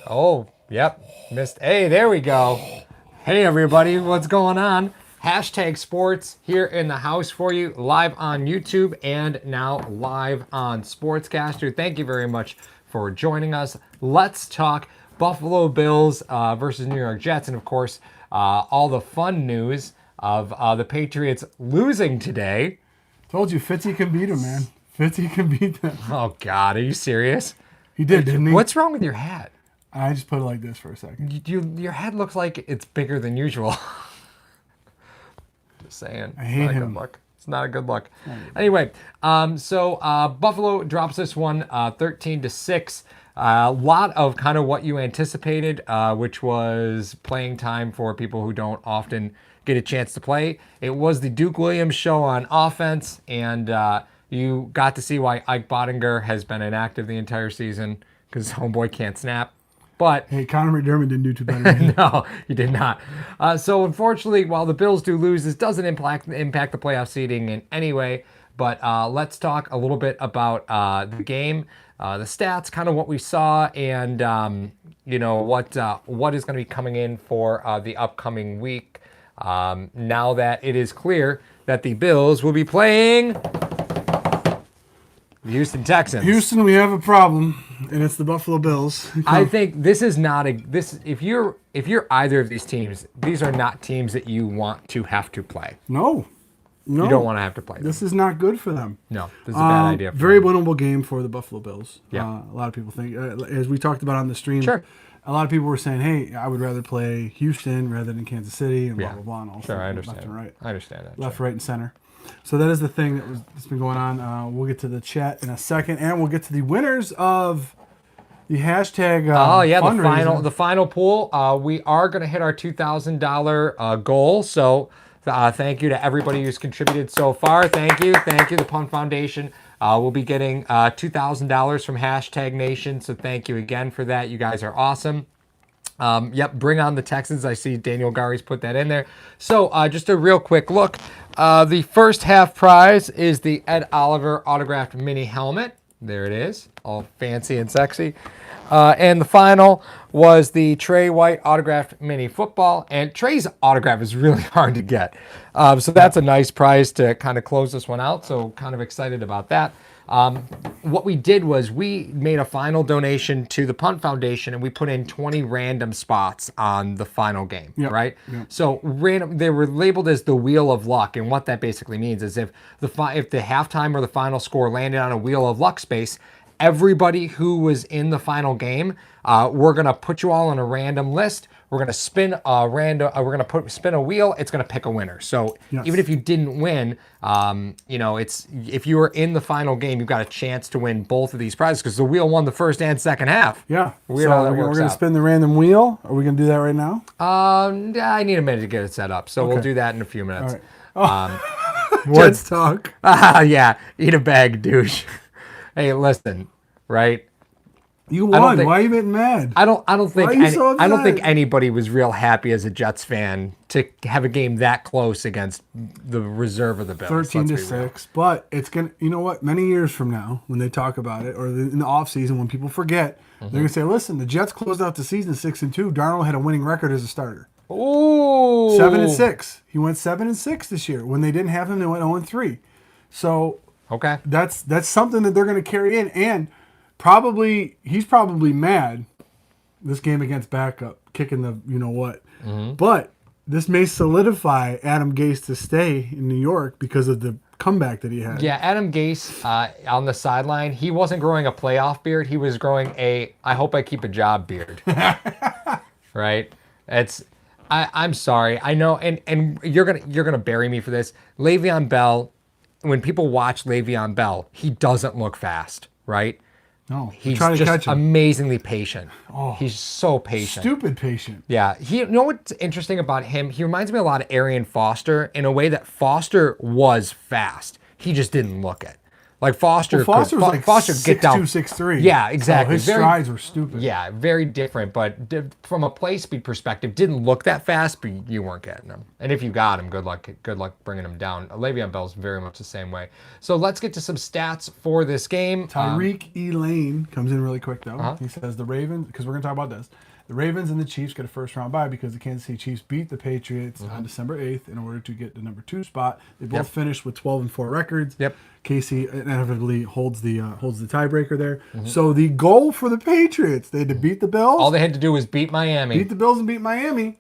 Oh, yep. Missed. Hey, there we go. Hey, everybody. What's going on? Hashtag sports here in the house for you, live on YouTube and now live on Sportscaster. Thank you very much for joining us. Let's talk Buffalo Bills versus New York Jets. And of course, all the fun news of the Patriots losing today. Told you, Fitzy can beat him, man. Fitzy can beat them. Oh, God. Are you serious? He did, didn't he? What's wrong with your hat? I just put it like this for a second. Your head looks like it's bigger than usual. Just saying. I hate him. Good look. It's not a good look. Anyway, so Buffalo drops this one 13-6. A lot of kind of what you anticipated, which was playing time for people who don't often get a chance to play. It was the Duke Williams show on offense, and you got to see why Ike Bottinger has been inactive the entire season because homeboy can't snap. But hey, Connor McDermott didn't do too bad. no, he did not. So unfortunately, while the Bills do lose, this doesn't impact the playoff seeding in any way. But let's talk a little bit about the game, the stats, kind of what we saw, and what is going to be coming in for the upcoming week. Now that it is clear that the Bills will be playing the Houston Texans. Houston, we have a problem, and it's the Buffalo Bills. I think this is not if you're either of these teams, these are not teams that you want to have to play. No. You don't want to have to play them. This is not good for them. No, this is a bad idea. Very winnable game for the Buffalo Bills. Yeah. A lot of people think, as we talked about on the stream, Sure. A lot of people were saying, hey, I would rather play Houston rather than Kansas City and blah, Yeah. blah, blah. And all Sure, I left understand. and right. I understand that. Left, right, and center. So that is the thing that's been going on. We'll get to the chat in a second, and we'll get to the winners of the hashtag. Fundraiser. the final pool. We are going to hit our $2,000 goal. So thank you to everybody who's contributed so far. Thank you. The Punt Foundation will be getting $2,000 from Hashtag Nation. So thank you again for that. You guys are awesome. Bring on the Texans. I see Daniel Gary's put that in there. So just a real quick look. The first half prize is the Ed Oliver autographed mini helmet. There it is, all fancy and sexy. And the final was the Trey White autographed mini football. And Trey's autograph is really hard to get. So that's a nice prize to kind of close this one out. So kind of excited about that. What we did was we made a final donation to the Punt Foundation, and we put in 20 random spots on the final game, right? Yep. So they were labeled as the Wheel of Luck, and what that basically means is if the halftime or the final score landed on a Wheel of Luck space, everybody who was in the final game, we're gonna put you all on a random list. We're gonna spin spin a wheel. It's gonna pick a winner. So even if you didn't win, if you were in the final game, you've got a chance to win both of these prizes because the wheel won the first and second half. Yeah. Weird how that we're works gonna out. spin the random wheel. Are we gonna do that right now? I need a minute to get it set up, so we'll do that in a few minutes. All right. Let's talk. Yeah, eat a bag, douche. Hey, listen, right? You won. Why are you getting mad? I don't think Why are you so upset? I don't think anybody was real happy as a Jets fan to have a game that close against the reserve of the Bills. 13-6, but it's gonna. You know what? Many years from now, when they talk about it, or in the off season, when people forget, they're gonna say, "Listen, the Jets closed out the season 6-2. Darnold had a winning record as a starter. Ooh, 7-6. He went 7-6 this year. When they didn't have him, they went 0-3. So okay, that's something that they're gonna carry in and. He's probably mad this game against backup, kicking the you-know-what. Mm-hmm. But this may solidify Adam Gase to stay in New York because of the comeback that he had. Yeah, Adam Gase on the sideline, he wasn't growing a playoff beard. He was growing a I hope I keep a job beard. Right? I'm sorry. I know, and you're gonna bury me for this. Le'Veon Bell, when people watch Le'Veon Bell, he doesn't look fast, right? No, he's just amazingly patient. Oh, he's so patient. Stupid patient. Yeah. You know what's interesting about him? He reminds me a lot of Arian Foster in a way that Foster was fast. He just didn't look it. Like Foster, Foster was like Foster could get down 6'2", 6'3". Yeah, exactly. So his strides were stupid. Yeah, very different. But from a play speed perspective, didn't look that fast, but you weren't getting him. And if you got him, good luck bringing him down. Le'Veon Bell's very much the same way. So let's get to some stats for this game. Tyreek Elaine comes in really quick though. He says the Ravens, because we're gonna talk about this. The Ravens and the Chiefs get a first round bye because the Kansas City Chiefs beat the Patriots on December 8th in order to get the number 2 spot. They both finished with 12-4 records. Yep. Casey inevitably holds the tiebreaker there. So the goal for the Patriots, they had to beat the Bills. All they had to do was beat Miami. Beat the Bills and beat Miami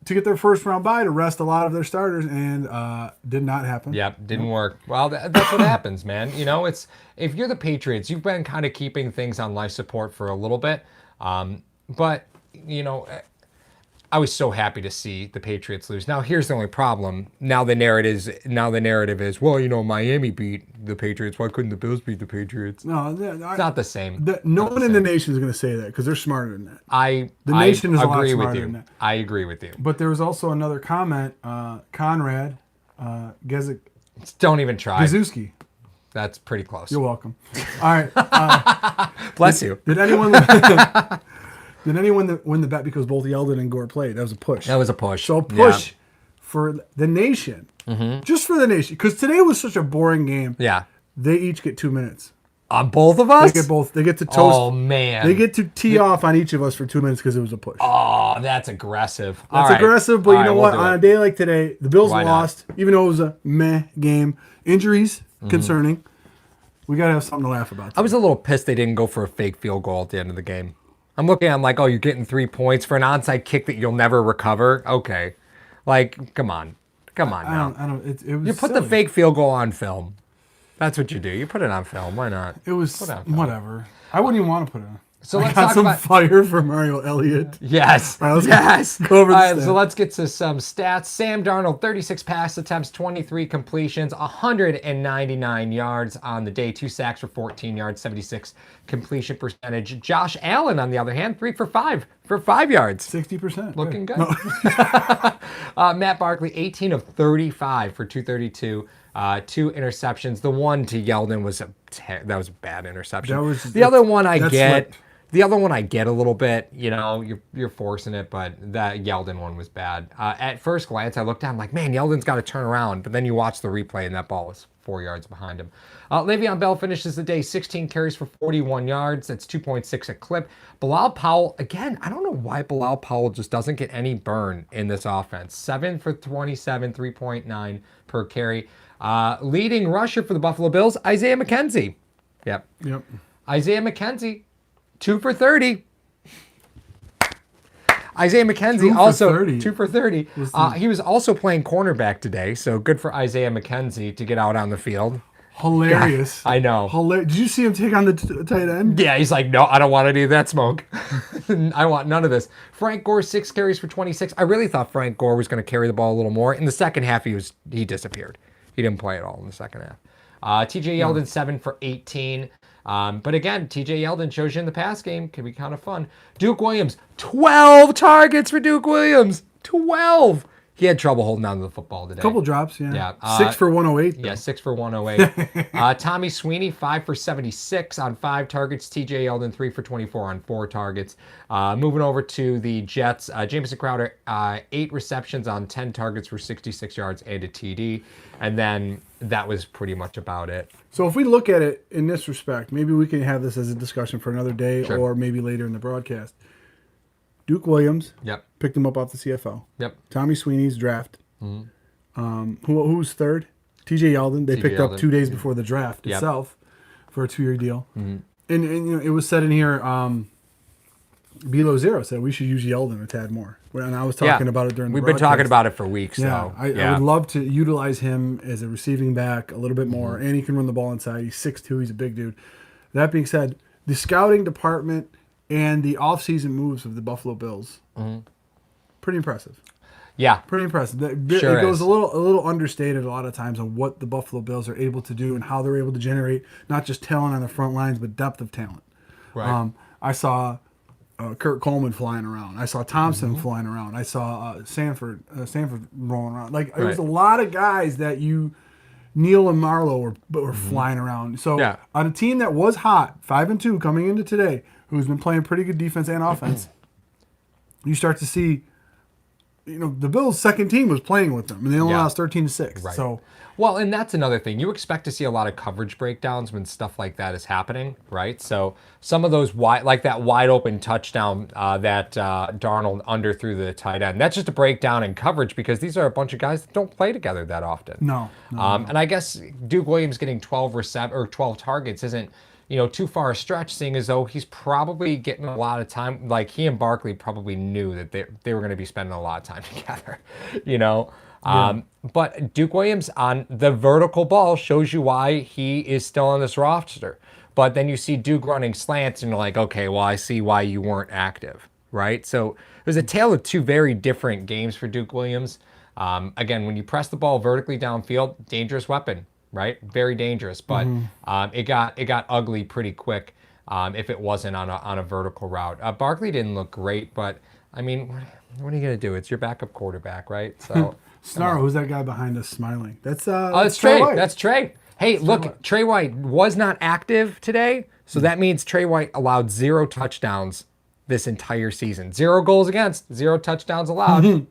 to get their first round bye to rest a lot of their starters, and did not happen. Yep, didn't work. Well, that's what happens, man. You know, it's if you're the Patriots, you've been kind of keeping things on life support for a little bit, but you know, I was so happy to see the Patriots lose. Now, here's the only problem. Now the narrative is, well, you know, Miami beat the Patriots. Why couldn't the Bills beat the Patriots? No, It's not the same. no one in the nation is going to say that because they're smarter than that. The nation is a lot agree with smarter you. than that. I agree with you. But there was also another comment, Conrad Don't even try. Gazewski. That's pretty close. You're welcome. All right. Bless you. Did anyone win the bet because both Yeldon and Gore played? That was a push. That was a push. So push for the nation. Just for the nation. Because today was such a boring game. Yeah. They each get 2 minutes. On both of us? They get to toast. Oh, man. They get to tee off on each of us for 2 minutes because it was a push. Oh, that's aggressive. That's aggressive, but you know what? On a day like today, the Bills lost, even though it was a meh game. Injuries, concerning. We got to have something to laugh about. I was a little pissed they didn't go for a fake field goal at the end of the game. I'm like, oh, you're getting 3 points for an onside kick that you'll never recover? Okay. Like, come on. Come on now. I don't, it was You put silly. the fake field goal on film. That's what you do. You put it on film. Why not? It was whatever. I wouldn't even want to put it on. So I let's got talk some about... fire for Mario Elliott. Yes. All right, let's yes. go over the All right, stats. so let's get to some stats. Sam Darnold, 36 pass attempts, 23 completions, 199 yards on the day, 2 sacks for 14 yards, 76 completion percentage. Josh Allen, on the other hand, 3 for 5 for 5 yards. 60%. Looking good. No. Matt Barkley, 18 of 35 for 232. 2 interceptions. The one to Yeldon was a bad interception. The other one I get. Slipped. The other one I get a little bit, you know, you're forcing it, but that Yeldon one was bad. At first glance, I looked down, I'm like, man, Yeldon's got to turn around. But then you watch the replay, and that ball was 4 yards behind him. Le'Veon Bell finishes the day 16 carries for 41 yards. That's 2.6 a clip. Bilal Powell, again, I don't know why Bilal Powell just doesn't get any burn in this offense. 7 for 27, 3.9 per carry. Leading rusher for the Buffalo Bills, Isaiah McKenzie. Yep. Isaiah McKenzie. 2 for 30. Isaiah McKenzie also 2 for 30. He was also playing cornerback today, so good for Isaiah McKenzie to get out on the field. Hilarious. God, I know. Did you see him take on the tight end? Yeah, he's like, no, I don't want any of that smoke. I want none of this. Frank Gore, 6 carries for 26. I really thought Frank Gore was going to carry the ball a little more. In the second half, he disappeared. He didn't play at all in the second half. TJ Yeldon, 7 for 18. But again, TJ Yeldon shows you in the pass game. Can be kind of fun. Duke Williams, 12 targets for Duke Williams. 12. He had trouble holding on to the football today. Couple drops, yeah. Yeah. 6 for 108. Though. Yeah, 6 for 108. Tommy Sweeney, 5 for 76 on 5 targets. TJ Yeldon, 3 for 24 on 4 targets. Moving over to the Jets, Jamison Crowder, 8 receptions on 10 targets for 66 yards and a TD. And then that was pretty much about it. So if we look at it in this respect, maybe we can have this as a discussion for another day Sure. or maybe later in the broadcast. Duke Williams Yep. picked him up off the CFL. Yep. Tommy Sweeney's draft. Who's third? TJ Yeldon. They picked up Yeldon. 2 days before the draft Yep. itself for a 2-year deal. And you know, it was said in here, Below Zero said we should use Yeldon a tad more. And I was talking about it during the We've been talking about it for weeks. Yeah, So. I would love to utilize him as a receiving back a little bit more, and he can run the ball inside. He's 6'2", he's a big dude. That being said, the scouting department and the offseason moves of the Buffalo Bills, pretty impressive. Yeah. Pretty impressive. It Sure goes is. a little understated a lot of times on what the Buffalo Bills are able to do and how they're able to generate not just talent on the front lines, but depth of talent. Right. I saw Kurt Coleman flying around. I saw Thompson flying around. I saw Sanford rolling around. Like there was a lot of guys that you Neal and Marlowe were flying around. So Yeah. on a team that was hot, 5-2 coming into today, who's been playing pretty good defense and offense, you start to see, the Bills' second team was playing with them, and they only Yeah. lost 13-6. Right. So Well, and that's another thing. You expect to see a lot of coverage breakdowns when stuff like that is happening, right? So some of those like that wide open touchdown that Darnold underthrew the tight end. That's just a breakdown in coverage because these are a bunch of guys that don't play together that often. no. And I guess Duke Williams getting 12 targets isn't too far a stretch, seeing as though he's probably getting a lot of time. Like he and Barkley probably knew that they were going to be spending a lot of time together, But Duke Williams on the vertical ball shows you why he is still on this roster. But then you see Duke running slants and you're like, okay, well, I see why you weren't active, right? So it was a tale of two very different games for Duke Williams. Again, when you press the ball vertically downfield, dangerous weapon, right? Very dangerous. But it got ugly pretty quick if it wasn't on a vertical route. Barkley didn't look great, but I mean, what are you gonna do? It's your backup quarterback, right? So. Snarl, who's that guy behind us smiling? That's That's Trey. White. That's Trey. Hey, look, Trey White was not active today, so that means Trey White allowed 0 touchdowns this entire season. 0 goals against, 0 touchdowns allowed.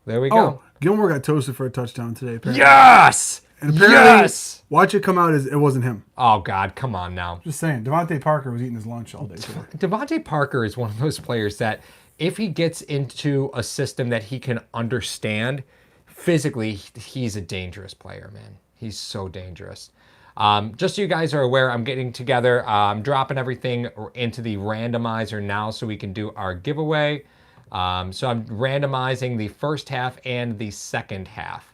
There we go. Oh, Gilmore got toasted for a touchdown today. Apparently. Yes! And apparently, Yes! watch it come out as it wasn't him. Oh, God, come on now. Just saying, Devontae Parker was eating his lunch all day today. Devontae Parker is one of those players that if he gets into a system that he can understand, physically, he's a dangerous player, man. He's so dangerous. Just so you guys are aware, I'm getting together. I'm dropping everything into the randomizer now so we can do our giveaway. So I'm randomizing the first half and the second half.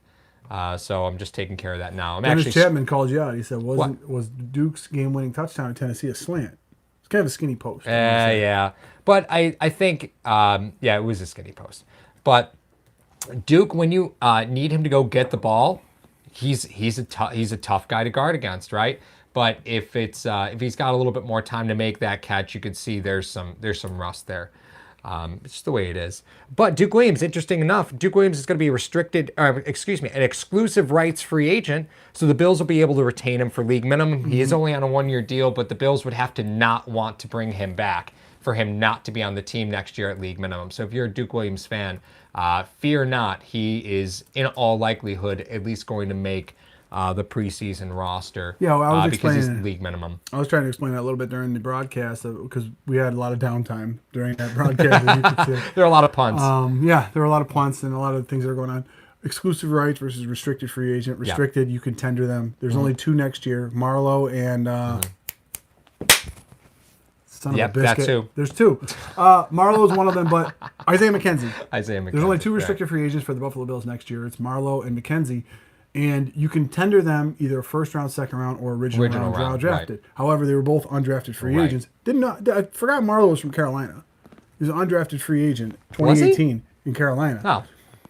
So I'm just taking care of that now. Dennis Chapman called you out. He said, was Duke's game-winning touchdown in Tennessee a slant? It's kind of a skinny post. Yeah. But I think, it was a skinny post. But Duke, when you need him to go get the ball, he's a tough guy to guard against, right? But if he's got a little bit more time to make that catch, you could see there's some rust there. It's just the way it is. But Duke Williams, interesting enough, Duke Williams is going to be an exclusive rights free agent. So the Bills will be able to retain him for league minimum. He is only on a 1-year deal, but the Bills would have to not want to bring him back for him not to be on the team next year at league minimum. So if you're a Duke Williams fan, fear not. He is in all likelihood at least going to make the preseason roster. Yeah, well, I was because he's explaining league minimum. I was trying to explain that a little bit during the broadcast because we had a lot of downtime during that broadcast. As you could see. There are a lot of punts. There were a lot of punts and a lot of things that are going on. Exclusive rights versus restricted free agent. Restricted, you can tender them. There's only 2 next year, Marlowe and son of a biscuit. That too. There's 2. Marlowe is one of them, but Isaiah McKenzie. There's only 2 restricted free agents for the Buffalo Bills next year. It's Marlowe and McKenzie. And you can tender them either first round, second round, or original round drafted. Right. However, they were both undrafted free agents. I forgot Marlowe was from Carolina. He was an undrafted free agent, 2018 in Carolina. Oh,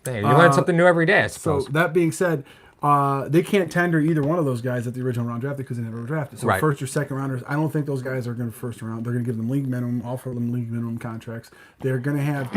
hey, you learn something new every day, I suppose. So that being said, they can't tender either one of those guys at the original round drafted because they never were drafted. So first or second rounders, I don't think those guys are going to first round. They're going to give them league minimum, offer them league minimum contracts. They're going to have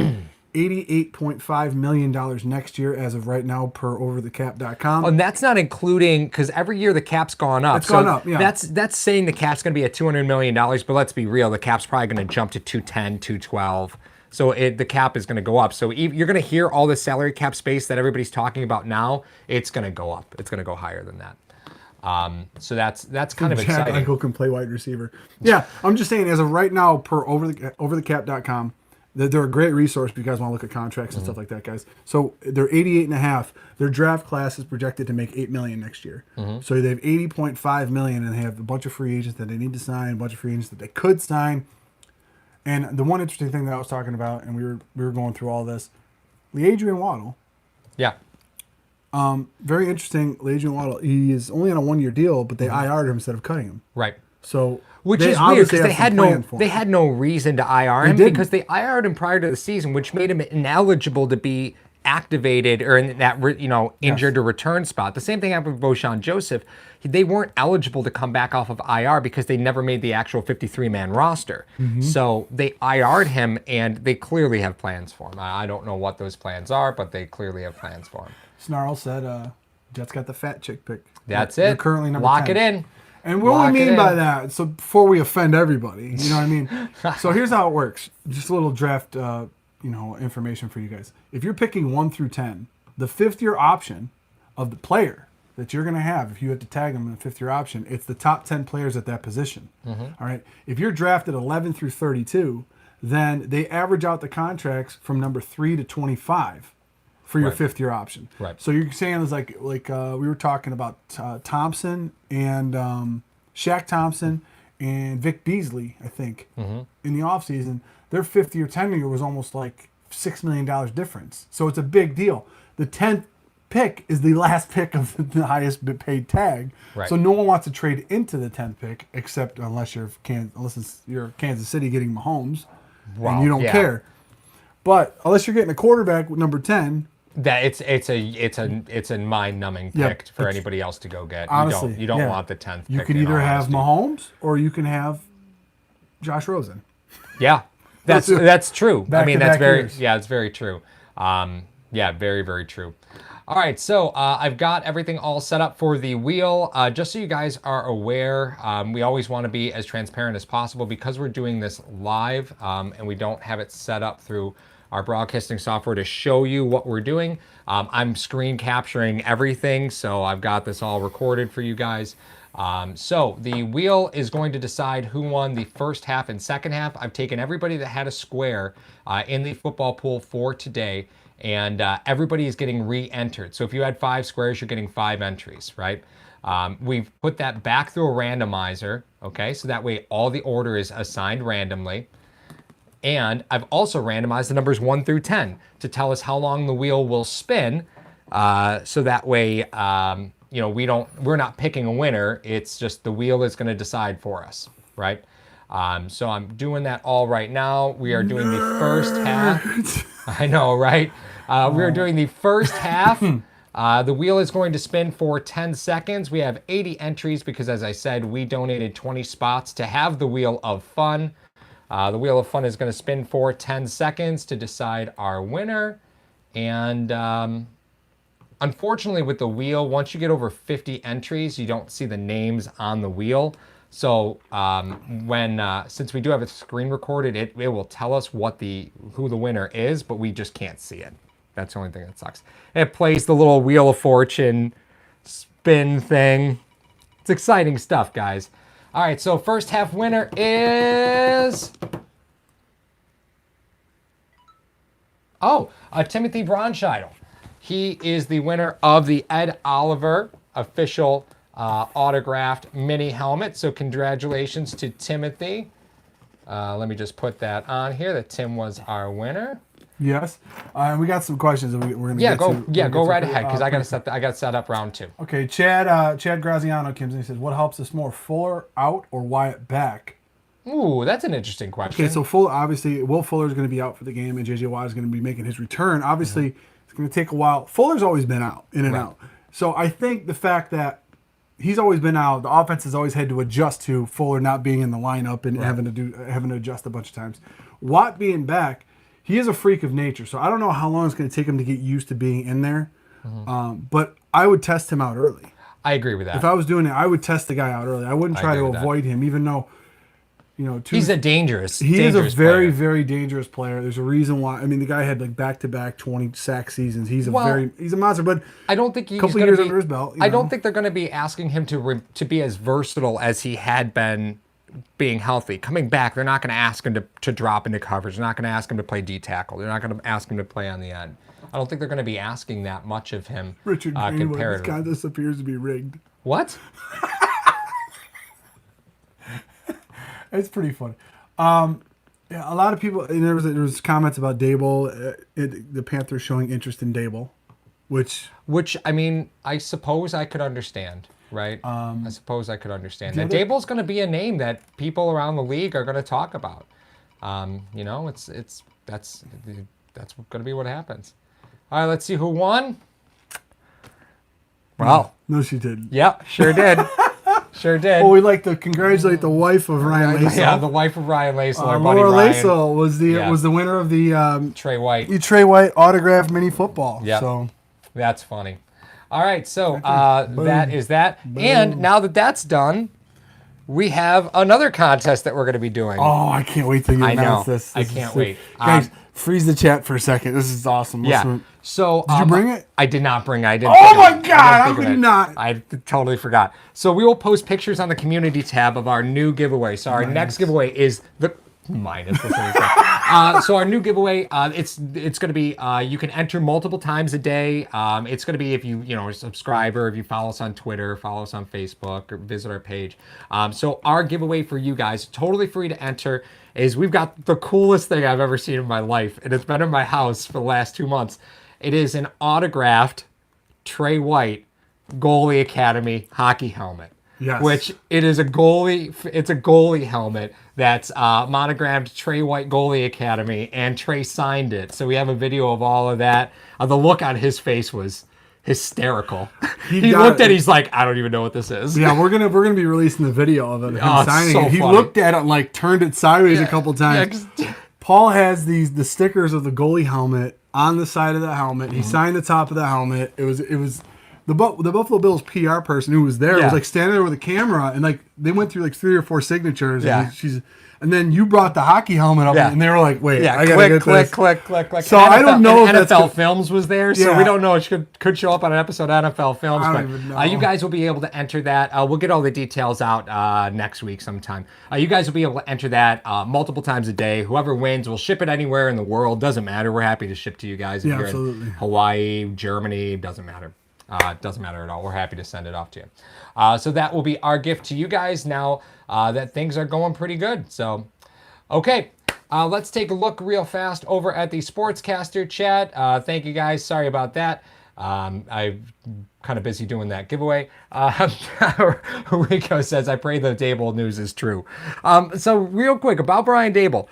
$88.5 million next year as of right now per overthecap.com. And that's not including, because every year the cap's gone up. It's gone up, yeah. That's saying the cap's going to be at $200 million, but let's be real, the cap's probably going to jump to 210, 212. So the cap is going to go up. So you're going to hear all the salary cap space that everybody's talking about now. It's going to go up. It's going to go higher than that. So that's kind of Jack exciting. Eichel can play wide receiver. Yeah, I'm just saying, as of right now, per overthecap.com, they're a great resource if you guys want to look at contracts and stuff like that, guys. So they're 88.5. Their draft class is projected to make $8 million next year. So they have 80.5 million, and they have a bunch of free agents that they need to sign, a bunch of free agents that they could sign. And the one interesting thing that I was talking about, and we were going through all this, LeAdrian Waddle. Yeah. Very interesting. LeAdrian Waddle. He is only on a 1-year deal, but they IR'd him instead of cutting him. Right. So Which they is weird obviously because have some plan for him. they had no reason to IR him didn't. because they IR'd him prior to the season, which made him ineligible to be activated or in that injured to return spot. The same thing happened with Voshon Joseph. They weren't eligible to come back off of IR because they never made the actual 53-man roster. So they IR'd him, and they clearly have plans for him. I don't know what those plans are, but they clearly have plans for him. Snarl said, Jets got the fat chick pick. That's You're it. currently number Lock 10. it in. And what Lock we it mean by in. that, so before we offend everybody, you know what I mean? So here's how it works. Just a little draft, information for you guys. If you're picking 1 through 10, the fifth year option of the player that you're going to have, if you had to tag them in the fifth year option, it's the top 10 players at that position. All right. If you're drafted 11 through 32, then they average out the contracts from number 3 to 25 for your Right. fifth year option. Right. So you're saying it's like we were talking about Thompson and Shaq Thompson and Vic Beasley, I think, in the offseason. Their fifth year tenure was almost like $6 million difference. So it's a big deal. The 10th pick is the last pick of the highest paid tag. Right. So no one wants to trade into the 10th pick except unless you're Kansas City getting Mahomes and you don't yeah. care. But unless you're getting a quarterback with number 10, That it's a mind numbing Yeah, pick for it's- anybody else to go get. honestly, you don't yeah. want the 10th. you pick can in either all have honesty. Mahomes or you can have Josh Rosen. Yeah, that's Those two that's true. I mean, that's back-to-back very years. it's very true. Yeah, very very true. All right, so I've got everything all set up for the wheel. Just so you guys are aware, we always want to be as transparent as possible because we're doing this live and we don't have it set up through our broadcasting software to show you what we're doing. I'm screen capturing everything, so I've got this all recorded for you guys. So the wheel is going to decide who won the first half and second half. I've taken everybody that had a square in the football pool for today, and everybody is getting re-entered. So if you had 5 squares, you're getting 5 entries, right? We've put that back through a randomizer, okay? So that way all the order is assigned randomly. And I've also randomized the numbers 1 through 10 to tell us how long the wheel will spin. So that way, we're not picking a winner. It's just the wheel is going to decide for us, right? So I'm doing that all right now. We are doing the first half. I know, right? We are doing the first half. The wheel is going to spin for 10 seconds. We have 80 entries because, as I said, we donated 20 spots to have the Wheel of Fun. The Wheel of Fun is going to spin for 10 seconds to decide our winner. And unfortunately, with the wheel, once you get over 50 entries, you don't see the names on the wheel. So since we do have it screen recorded, it will tell us who the winner is, but we just can't see it. That's the only thing that sucks. It plays the little Wheel of Fortune spin thing. It's exciting stuff, guys. All right, so first half winner is... Timothy Bronscheidel. He is the winner of the Ed Oliver official autographed mini helmet. So congratulations to Timothy. Let me just put that on here that Tim was our winner. Yes. We got some questions that we're going to Yeah, get to. go right ahead because I got to set up round 2. Okay, Chad Graziano comes in and says, what helps us more, Fuller out or Wyatt back? Ooh, that's an interesting question. Okay, so Fuller, obviously, Will Fuller is going to be out for the game, and J.J. Watt is going to be making his return. Obviously, it's going to take a while. Fuller's always been out, in and out. So I think the fact that he's always been out, the offense has always had to adjust to Fuller not being in the lineup and having to adjust a bunch of times. Watt being back, he is a freak of nature, so I don't know how long it's going to take him to get used to being in there. But I would test him out early. I agree with that. If I was doing it, I would test the guy out early. I wouldn't try to agree with that. avoid him, even though, He's a dangerous. he is a very, player. very dangerous player. There's a reason why. I mean, the guy had like back-to-back 20 sack seasons. He's a monster. But I don't think he's couple gonna years be, under his belt, I don't think they're going to be asking him to be as versatile as he had been being healthy. Coming back, they're not going to ask him to drop into coverage. They're not going to ask him to play D tackle. They're not going to ask him to play on the end. I don't think they're going to be asking that much of him. Richard Greenwood, this comparatively. contest appears to be rigged. What? It's pretty funny. A lot of people, and there was comments about Dable, the Panthers showing interest in Dable, which I mean, I suppose I could understand, right? I suppose I could understand that. Dable's going to be a name that people around the league are going to talk about. That's going to be what happens. All right, let's see who won. Well, no, she didn't. yeah, sure did. Sure did. Well, we'd like to congratulate the wife of Ryan Lasel. Yeah, the wife of Ryan Lasel, our buddy Laura Ryan. Lasel was the winner of the Trey White. Trey White autographed mini football. Yeah. So That's funny. All right, so that is that. And now that that's done, we have another contest that we're going to be doing. Oh, I can't wait till you I announce know. this. I This is can't sick. wait. Guys, freeze the chat for a second. This is awesome. Yeah. Listen. So Did you bring it? I did not bring it. I didn't. Oh think of my it. I didn't God, how think of could you it. not? I totally forgot. So we will post pictures on the community tab of our new giveaway. So our next giveaway is the minus. So our new giveaway, it's going to be you can enter multiple times a day. It's going to be if you are a subscriber, if you follow us on Twitter, follow us on Facebook, or visit our page. So our giveaway for you guys, totally free to enter, is we've got the coolest thing I've ever seen in my life, and it's been in my house for the last 2 months. It is an autographed Trey White Goalie Academy hockey helmet. Yes. Which it's a goalie helmet that's monogrammed Trey White Goalie Academy, and Trey signed it. So we have a video of all of that. The look on his face was hysterical. He looked at it, he's like, I don't even know what this is. Yeah, we're gonna be releasing the video of him Oh, signing so it. He funny. looked at it and like turned it sideways a couple times. Yeah, Paul has the stickers of the goalie helmet on the side of the helmet. He signed the top of the helmet. It was the Buffalo Bills PR person who was there was like standing there with a camera, and like they went through like 3 or 4 signatures. Yeah. And then you brought the hockey helmet up, Yeah. and they were like, "Wait, Yeah, I gotta get this." click. So I don't know if and that's NFL good. Films was there, so Yeah. we don't know. It could show up on an episode of NFL Films. I But don't even know. you guys will be able to enter that. We'll get all the details out next week sometime. You guys will be able to enter that multiple times a day. Whoever wins, we'll ship it anywhere in the world. Doesn't matter. We're happy to ship to you guys. If Yeah, you're absolutely. in Hawaii, Germany, doesn't matter. Doesn't matter at all. We're happy to send it off to you. So that will be our gift to you guys now that things are going pretty good. So, okay. Let's take a look real fast over at the Sportscaster chat. Thank you guys. Sorry about that. I'm kind of busy doing that giveaway. Rico says, I pray the Dable news is true. So real quick about Brian Dable.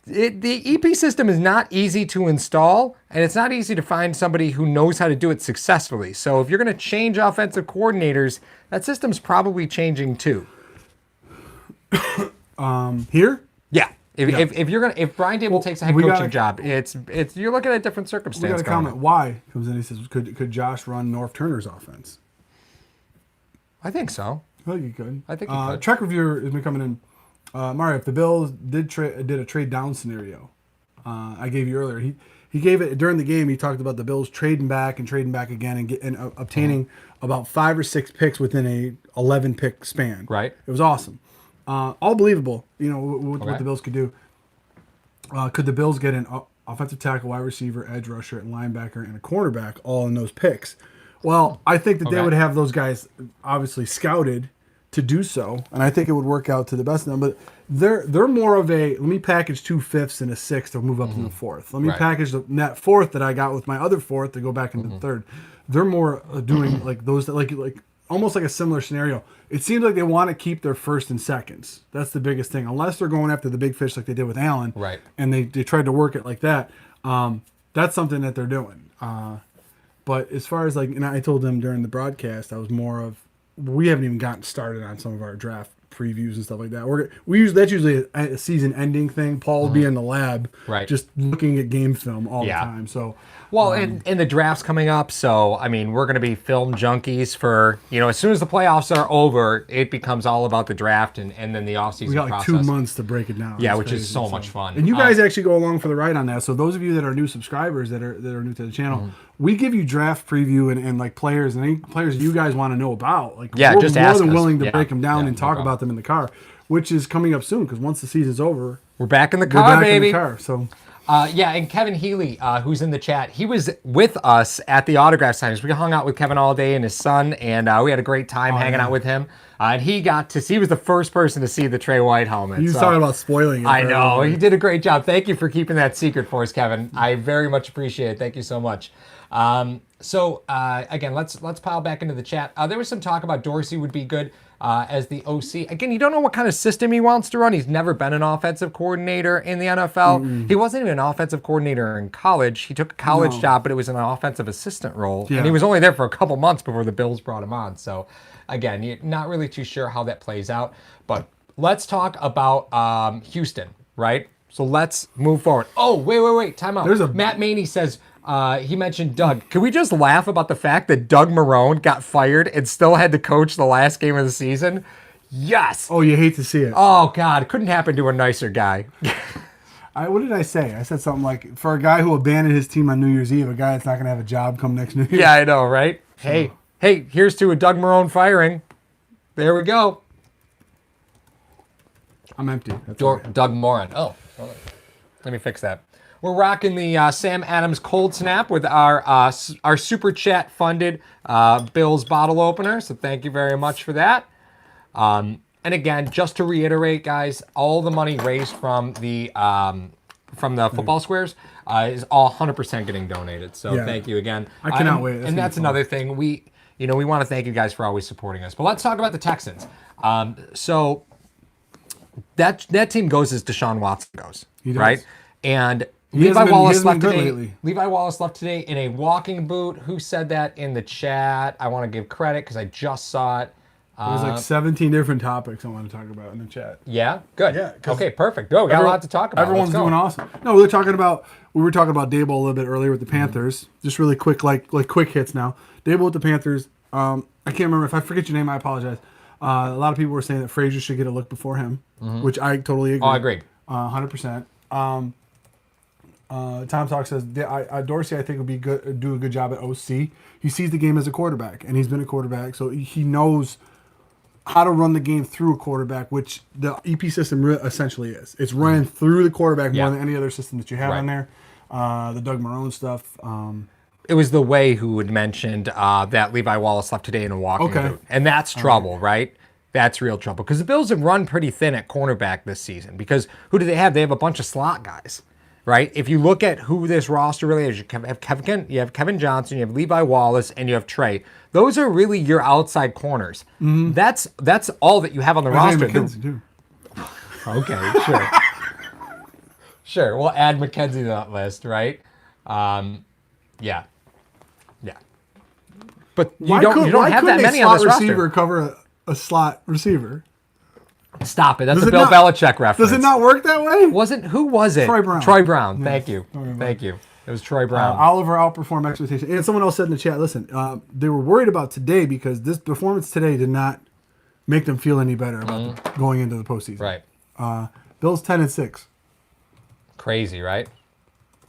The EP system is not easy to install, and it's not easy to find somebody who knows how to do it successfully. So if you're going to change offensive coordinators, that system's probably changing too. Here. Yeah. If Brian Dable takes a head we coaching gotta- job, it's you're looking at different We circumstances. got a comment. Why comes in? He says, "Could Josh run North Turner's offense?" I think so. I think he could. I think he could. Track reviewer has been coming in. Mario, if the Bills did a trade down scenario, I gave you earlier. He gave it during the game. He talked about the Bills trading back again and obtaining about 5 or 6 picks within a 11 pick span. Right. It was awesome. All believable. You know what Okay. the Bills could do. Could the Bills get an offensive tackle, wide receiver, edge rusher, and linebacker, and a cornerback all in those picks? Well, I think that they Okay. would have those guys obviously scouted to do so, and I think it would work out to the best of them. But they're more of a let me package 2 fifths and a sixth to move up to the fourth. Let me Right. package that fourth that I got with my other fourth to go back into the third. They're more doing like those that like almost like a similar scenario. It seems like they want to keep their first and seconds. That's the biggest thing. Unless they're going after the big fish like they did with Allen, Right. And they tried to work it like that. That's something that they're doing. But as far as like, and I told them during the broadcast, I was more of, we haven't even gotten started on some of our draft previews and stuff like that. That's usually a season ending thing. Paul will be in the lab, Right. just looking at game film all Yeah. the time. So Well, and the draft's coming up, so I mean, we're going to be film junkies for as soon as the playoffs are over, it becomes all about the draft and then the offseason we got like process. 2 months to break it down. Yeah, It's which is crazy. so much fun. And you guys actually go along for the ride on that. So those of you that are new subscribers that are new to the channel, Mm-hmm. we give you draft preview and like players and any players you guys want to know about. Like Yeah, we're just more ask than us. willing to Yeah. break them down Yeah, and no talk problem. about them in the car, which is coming up soon because once the season's over, We're back in the we're car, back baby. in the car. So Yeah, and Kevin Healy, who's in the chat, he was with us at the autograph signings. We hung out with Kevin all day and his son, and we had a great time hanging yeah. out with him. And he was the first person to see the Trey White helmet. he was so- talking about spoiling it. I for know. everybody. He did a great job. Thank you for keeping that secret for us, Kevin. I very much appreciate it. Thank you so much. Again, let's pile back into the chat. There was some talk about Dorsey would be good as the OC. Again, you don't know what kind of system he wants to run. He's never been an offensive coordinator in the NFL. He wasn't even an offensive coordinator in college. He took a college job, but it was an offensive assistant role. Yeah. And he was only there for a couple months before the Bills brought him on. So, again, you're not really too sure how that plays out. But let's talk about Houston, right? So let's move forward. Oh, wait. Time out. There's a- Matt Maney says, He mentioned Doug. Can we just laugh about the fact that Doug Marrone got fired and still had to coach the last game of the season? Yes. Oh, you hate to see it. Oh God, couldn't happen to a nicer guy. What did I say? I said something like, for a guy who abandoned his team on New Year's Eve, a guy that's not going to have a job come next New Year. Yeah, I know, right? Hey, here's to a Doug Marrone firing. There we go. I'm empty. That's all right. Doug Moran. Oh, let me fix that. We're rocking the Sam Adams Cold Snap with our super chat funded Bills bottle opener. So thank you very much for that. And again, just to reiterate, guys, all the money raised from the football squares is all 100% getting donated. So Yeah. thank you again. I cannot wait. And that's another thing. We want to thank you guys for always supporting us. But let's talk about the Texans. So that team goes as Deshaun Watson goes, He does. right? And He Levi hasn't been- he Wallace hasn't left been good today. lately. Levi Wallace left today in a walking boot. Who said that in the chat? I want to give credit because I just saw it. There's like 17 different topics I want to talk about in the chat. Yeah, good. Yeah, 'cause okay, perfect. Oh, we got a lot to talk about. Everyone's Let's go. doing awesome. No, we were talking about Dable a little bit earlier with the Panthers. Just really quick, like quick hits now. Dable with the Panthers. I can't remember, if I forget your name, I apologize. A lot of people were saying that Frazier should get a look before him, which I totally agree. Oh, I agree. 100%. Tom Talk says Dorsey, I think, would do a good job at OC. He sees the game as a quarterback, and he's been a quarterback, so he knows how to run the game through a quarterback, which the EP system essentially is. It's running through the quarterback more than any other system that you have on there. The Doug Marrone stuff. It was the way who had mentioned that Levi Wallace left today in a walking boot. And that's trouble, right? That's real trouble. Because the Bills have run pretty thin at cornerback this season. Because who do they have? They have a bunch of slot guys, right? If you look at who this roster really is, you have Kevin Johnson, you have Levi Wallace, and you have Trey. Those are really your outside corners. That's all that you have on the roster. McKenzie, too. Okay, sure. Sure, we'll add McKenzie to that list, right? Yeah. But you don't have that many on this receiver roster. cover a slot receiver? Stop it. That's Does a it Bill not- Belichick reference. Does it not work that way? Who was it? Troy Brown. Troy Brown. Yeah, Thank you. Troy Brown. Thank you. It was Troy Brown. Oliver outperformed expectations. And someone else said in the chat, listen, they were worried about today because this performance today did not make them feel any better about going into the postseason. Right. Bills 10-6. Crazy, right?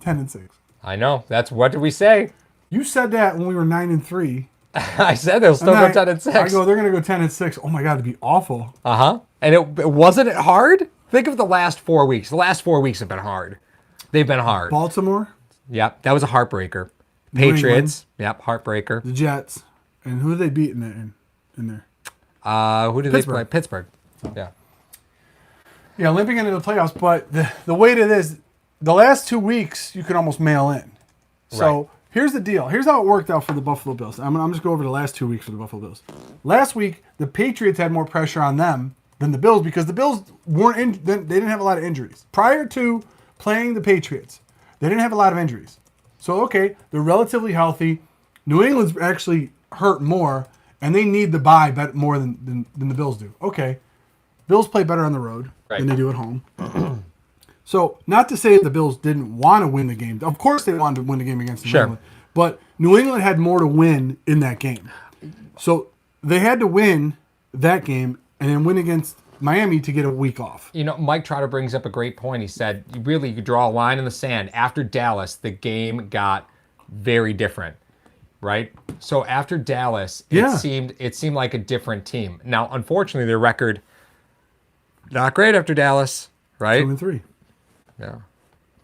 10-6. I know. What did we say? You said that when we were 9-3. I said they'll still go 10-6. I go, they're going to go 10-6. Oh my God, it'd be awful. And it wasn't it hard? Think of the last 4 weeks. The last 4 weeks have been hard. They've been hard. Baltimore, Yep, that was a heartbreaker. New Patriots, yep, heartbreaker. the Jets, and who did they beat in there? Who did they play? Pittsburgh. Yeah. Yeah, limping into the playoffs, but the weight of this, the last 2 weeks, you can almost mail in. So Right. here's the deal. Here's how it worked out for the Buffalo Bills. I'm just go over the last 2 weeks for the Buffalo Bills. Last week, the Patriots had more pressure on them than the Bills because the Bills they didn't have a lot of injuries. Prior to playing the Patriots, they didn't have a lot of injuries. So, okay, they're relatively healthy. New England's actually hurt more, and they need the bye more than the Bills do. Okay, Bills play better on the road than they do at home. So, not to say the Bills didn't want to win the game. Of course they wanted to win the game against New England. But New England had more to win in that game. So, they had to win that game and then win against Miami to get a week off. You know, Mike Trotter brings up a great point. He said, you could draw a line in the sand. After Dallas, the game got very different, right? So after Dallas, it seemed like a different team. Now, unfortunately, their record not great after Dallas, right? 2-3. Yeah.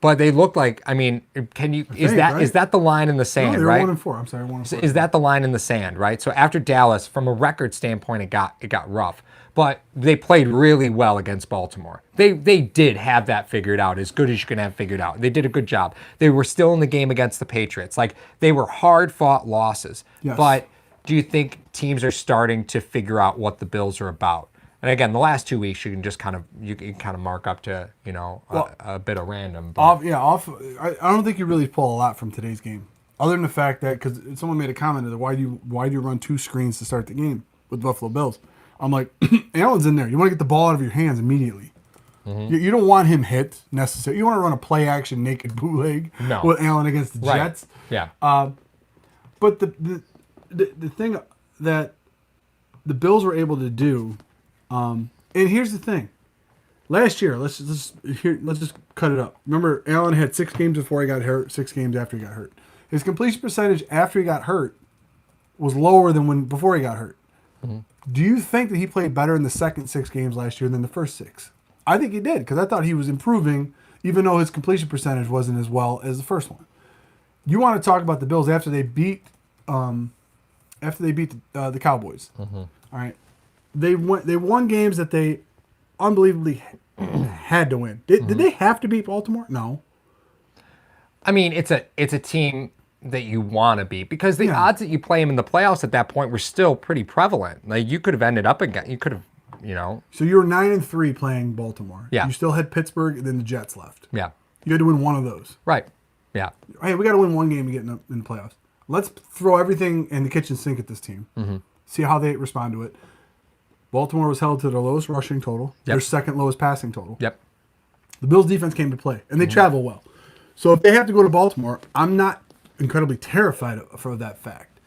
But they look like, I mean, is that the line in the sand, No, they were right? 1-4. I'm sorry, 1-4. Is that the line in the sand, right? So after Dallas, from a record standpoint, it got rough. But they played really well against Baltimore. They did have that figured out, as good as you can have figured out. They did a good job. They were still in the game against the Patriots. Like, they were hard-fought losses. Yes. But do you think teams are starting to figure out what the Bills are about? And again, the last 2 weeks, you can kind of mark up to, a bit of random. But. I don't think you really pull a lot from today's game, other than the fact that because someone made a comment that why do you run 2 screens to start the game with Buffalo Bills? I'm like, Allen's in there. You want to get the ball out of your hands immediately. You don't want him hit necessarily. You want to run a play action naked bootleg No. with Allen against the Right. Jets. Yeah. But the thing that the Bills were able to do, and here's the thing. Last year, let's just cut it up. Remember, Allen had 6 games before he got hurt, 6 games after he got hurt. His completion percentage after he got hurt was lower than before he got hurt. Do you think that he played better in the second 6 games last year than the first 6? I think he did, because I thought he was improving, even though his completion percentage wasn't as well as the first one. You want to talk about the Bills after they beat the Cowboys. All right, they won games that they unbelievably had to win. Did they have to beat Baltimore? No. I mean, it's a team that you want to beat, because the odds that you play them in the playoffs at that point were still pretty prevalent. Like, you could have ended up again. You could have, So you were 9-3 playing Baltimore. Yeah. You still had Pittsburgh, and then the Jets left. Yeah. You had to win one of those. Right. Yeah. Hey, we got to win one game to get in the playoffs. Let's throw everything in the kitchen sink at this team. See how they respond to it. Baltimore was held to their lowest rushing total, their second lowest passing total. Yep. The Bills' defense came to play, and they travel well. So if they have to go to Baltimore, I'm not incredibly terrified for that fact.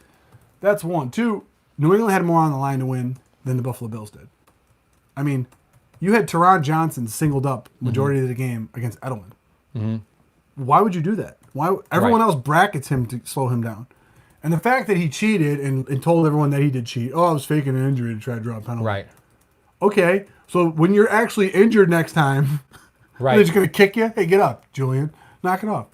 That's one. 2, New England had more on the line to win than the Buffalo Bills did. I mean, you had Teron Johnson singled up majority of the game against Edelman. Why would you do that? Why everyone else brackets him to slow him down? And the fact that he cheated and told everyone that he did cheat. Oh, I was faking an injury to try to draw a penalty. Right. Okay, so when you're actually injured next time, Right. they're just going to kick you? Hey, get up, Julian. Knock it off.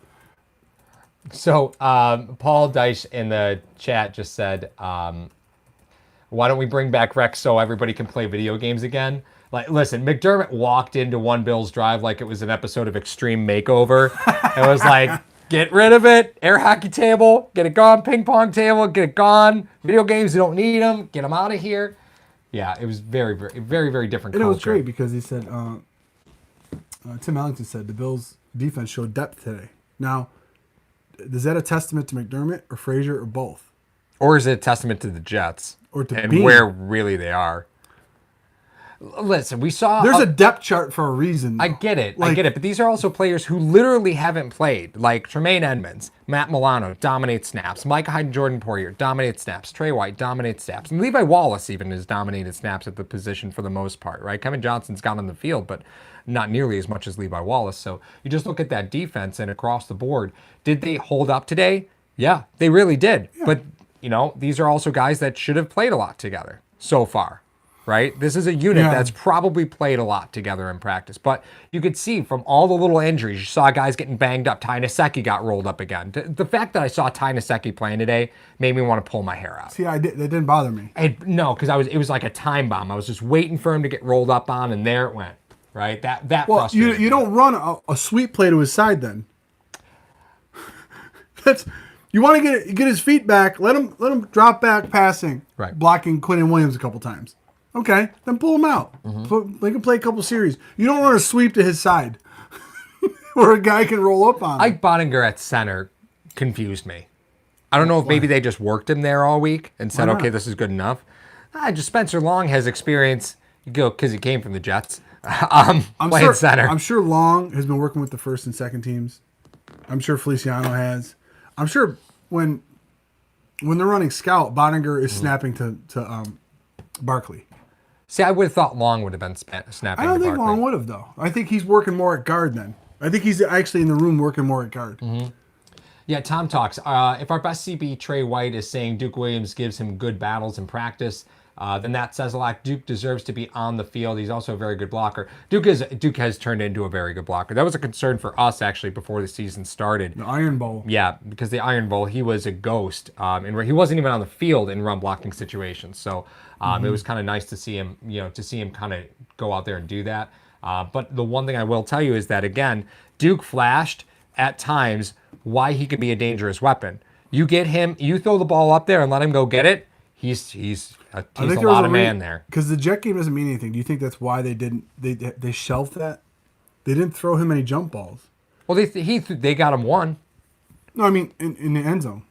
So Paul Deich in the chat just said, why don't we bring back Rex so everybody can play video games again? Like, listen, McDermott walked into one Bills drive like it was an episode of Extreme Makeover. It was like, get rid of it, air hockey table, get it gone, ping pong table, get it gone. Video games, you don't need them, get them out of here. Yeah, it was very, very, very, very different And culture. it was great because he said, Tim Ellington said the Bills' defense showed depth today. Now, is that a testament to McDermott or Frazier or both? Or is it a testament to the Jets? Or to and Bean? where really they are? Listen, we saw... There's a depth chart for a reason. I get it, but these are also players who literally haven't played, like Tremaine Edmonds, Matt Milano, dominate snaps, Micah Hyde and Jordan Poyer, dominate snaps, Trey White, dominate snaps, and Levi Wallace even has dominated snaps at the position for the most part, right? Kevin Johnson's got on the field, but not nearly as much as Levi Wallace, so you just look at that defense and across the board, did they hold up today? Yeah, they really did, but, these are also guys that should have played a lot together so far. Right? This is a unit that's probably played a lot together in practice. But you could see from all the little injuries, you saw guys getting banged up. Ty Nsekhe got rolled up again. The fact that I saw Ty Nsekhe playing today made me want to pull my hair out. See, that didn't bother me. No, because it was like a time bomb. I was just waiting for him to get rolled up on, and there it went. Right? That Well, frustrated you me. don't run a sweep play to his side then. You want to get his feet back. Let him drop back passing, Right. blocking Quinnen Williams a couple times. Okay, then pull him out. They can play a couple series. You don't run a sweep to his side where a guy can roll up on him. Ike Bonninger at center confused me. I don't know if maybe they just worked him there all week and said, Why not? okay, this is good enough. Just Spencer Long has experience, because he came from the Jets, playing center. I'm sure Long has been working with the first and second teams. I'm sure Feliciano has. I'm sure when they're running scout, Bonninger is snapping to Barkley. See, I would have thought Long would have been snapping I don't to think Barkley. Long would have, though. I think he's working more at guard then. I think he's actually in the room working more at guard. Yeah, Tom talks. If our best CB Trey White is saying Duke Williams gives him good battles in practice, then that says a lot. Duke deserves to be on the field. He's also a very good blocker. Duke has turned into a very good blocker. That was a concern for us, actually, before the season started. The Iron Bowl. Yeah, because the Iron Bowl, he was a ghost, and he wasn't even on the field in run blocking situations. So it was kind of nice to see him, kind of go out there and do that. But the one thing I will tell you is that, again, Duke flashed at times why he could be a dangerous weapon. You get him, you throw the ball up there and let him go get it. He's a lot of man there. Because the jet game doesn't mean anything. Do you think that's why they shelved that? They didn't throw him any jump balls. Well, they got him one. No, I mean in the end zone.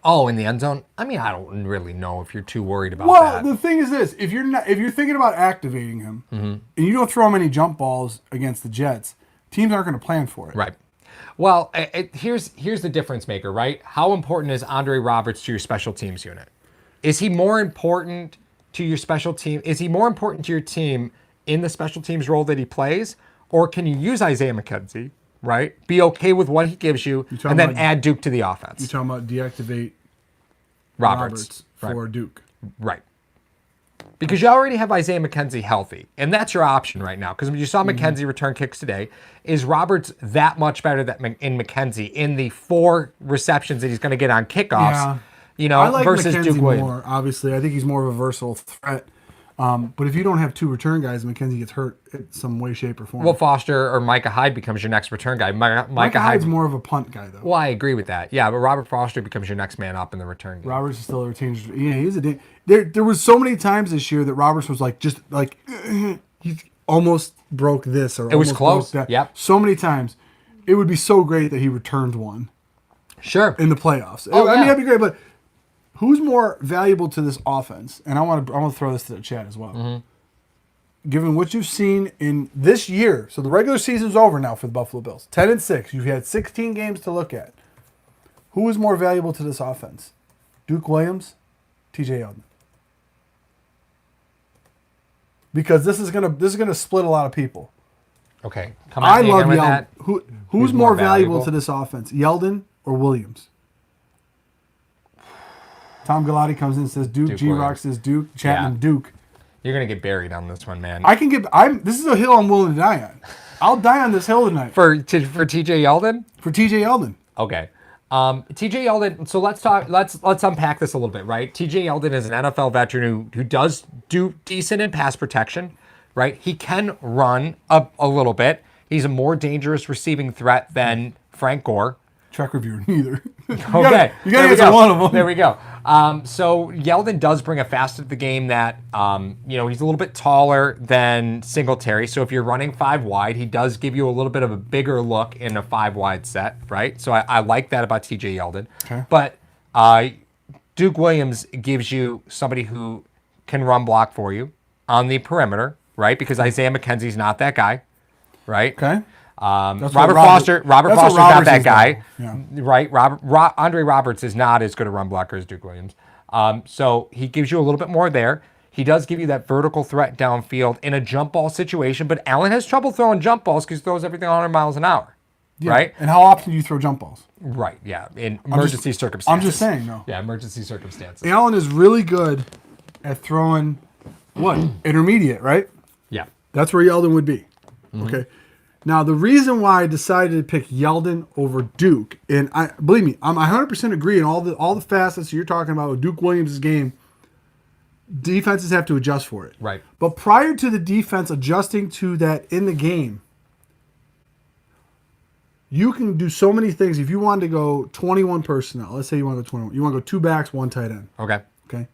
Oh, in the end zone? I mean, I don't really know if you're too worried about Well, that. the thing is this: if you're thinking about activating him, and you don't throw him any jump balls against the Jets, teams aren't going to plan for it. Right. Well, here's the difference maker, right? How important is Andre Roberts to your special teams unit? Is he more important to your special team? Is he more important to your team in the special teams role that he plays? Or can you use Isaiah McKenzie, right? Be okay with what he gives you, talking and then about- add Duke to the You're offense. talking about deactivate Roberts. for Duke. Right. Because you already have Isaiah McKenzie healthy, and that's your option right now. Because you saw Mm-hmm. McKenzie return kicks today. Is Roberts that much better in McKenzie in the 4 receptions that he's going to get on kickoffs? Yeah. You know, I like versus McKenzie Duke Williams. more. Obviously, I think he's more of a versatile threat. But if you don't have 2 return guys, McKenzie gets hurt in some way, shape, or form. Well, Foster or Micah Hyde becomes your next return guy. Micah Micah Hyde's Hyde's more of a punt guy, though. Well, I agree with that. Yeah, but Robert Foster becomes your next man up in the return game. Roberts is still a retained. Yeah, he's a. There was so many times this year that Roberts was like, just like, he almost broke this or It was almost close. broke that. Yep. So many times. It would be so great that he returned one Sure. in the playoffs. Oh, I mean, yeah. that'd be great. But who's more valuable to this offense? And I want to throw this to the chat as well. Mm-hmm. Given what you've seen in this year, so the regular season's over now for the Buffalo Bills. 10-6. You've had 16 games to look at. Who is more valuable to this offense? Duke Williams, TJ Yeldon. Because this is gonna split a lot of people. Okay. Come on, I you love again with Yeldon. that? Who's more valuable valuable? to this offense, Yeldon or Williams? Tom Galati comes in and says Duke. Duke G Rock Williams. says Duke. Chapman Yeah. Duke. You're gonna get buried on this one, man. This is a hill I'm willing to die on. I'll die on this hill tonight for TJ Yeldon. for TJ Yeldon. Okay. TJ Yeldon. So let's talk. Let's unpack this a little bit, right? TJ Yeldon is an NFL veteran who does do decent in pass protection, right? He can run a little bit. He's a more dangerous receiving threat than Frank Gore. Track reviewer, neither. Okay, You gotta there we answer go. one of them. There we go. So Yeldon does bring a fast to the game that, he's a little bit taller than Singletary. So if you're running 5 wide, he does give you a little bit of a bigger look in a 5 wide set, right? So I like that about TJ Yeldon. Okay. But Duke Williams gives you somebody who can run block for you on the perimeter, right? Because Isaiah McKenzie's not that guy, right? Okay. Robert what Foster. Robert that's what Foster's not Roberts that is, guy, though. Yeah. right? Andre Roberts is not as good a run blocker as Duke Williams. So he gives you a little bit more there. He does give you that vertical threat downfield in a jump ball situation, but Allen has trouble throwing jump balls because he throws everything 100 miles an hour, Yeah. right? And how often do you throw jump balls? Right. Yeah. In emergency circumstances. I'm just saying, though. Yeah, emergency circumstances. Allen is really good at throwing what? Intermediate, right? Yeah. That's where Yeldon would be. Okay. Now, the reason why I decided to pick Yeldon over Duke, and believe me, I'm 100% agree in all the facets you're talking about with Duke Williams' game. Defenses have to adjust for it. Right. But prior to the defense adjusting to that in the game, you can do so many things. If you wanted to go 21 personnel, let's say you want to go 21, you want to go 2 backs, 1 tight end. Okay. Okay.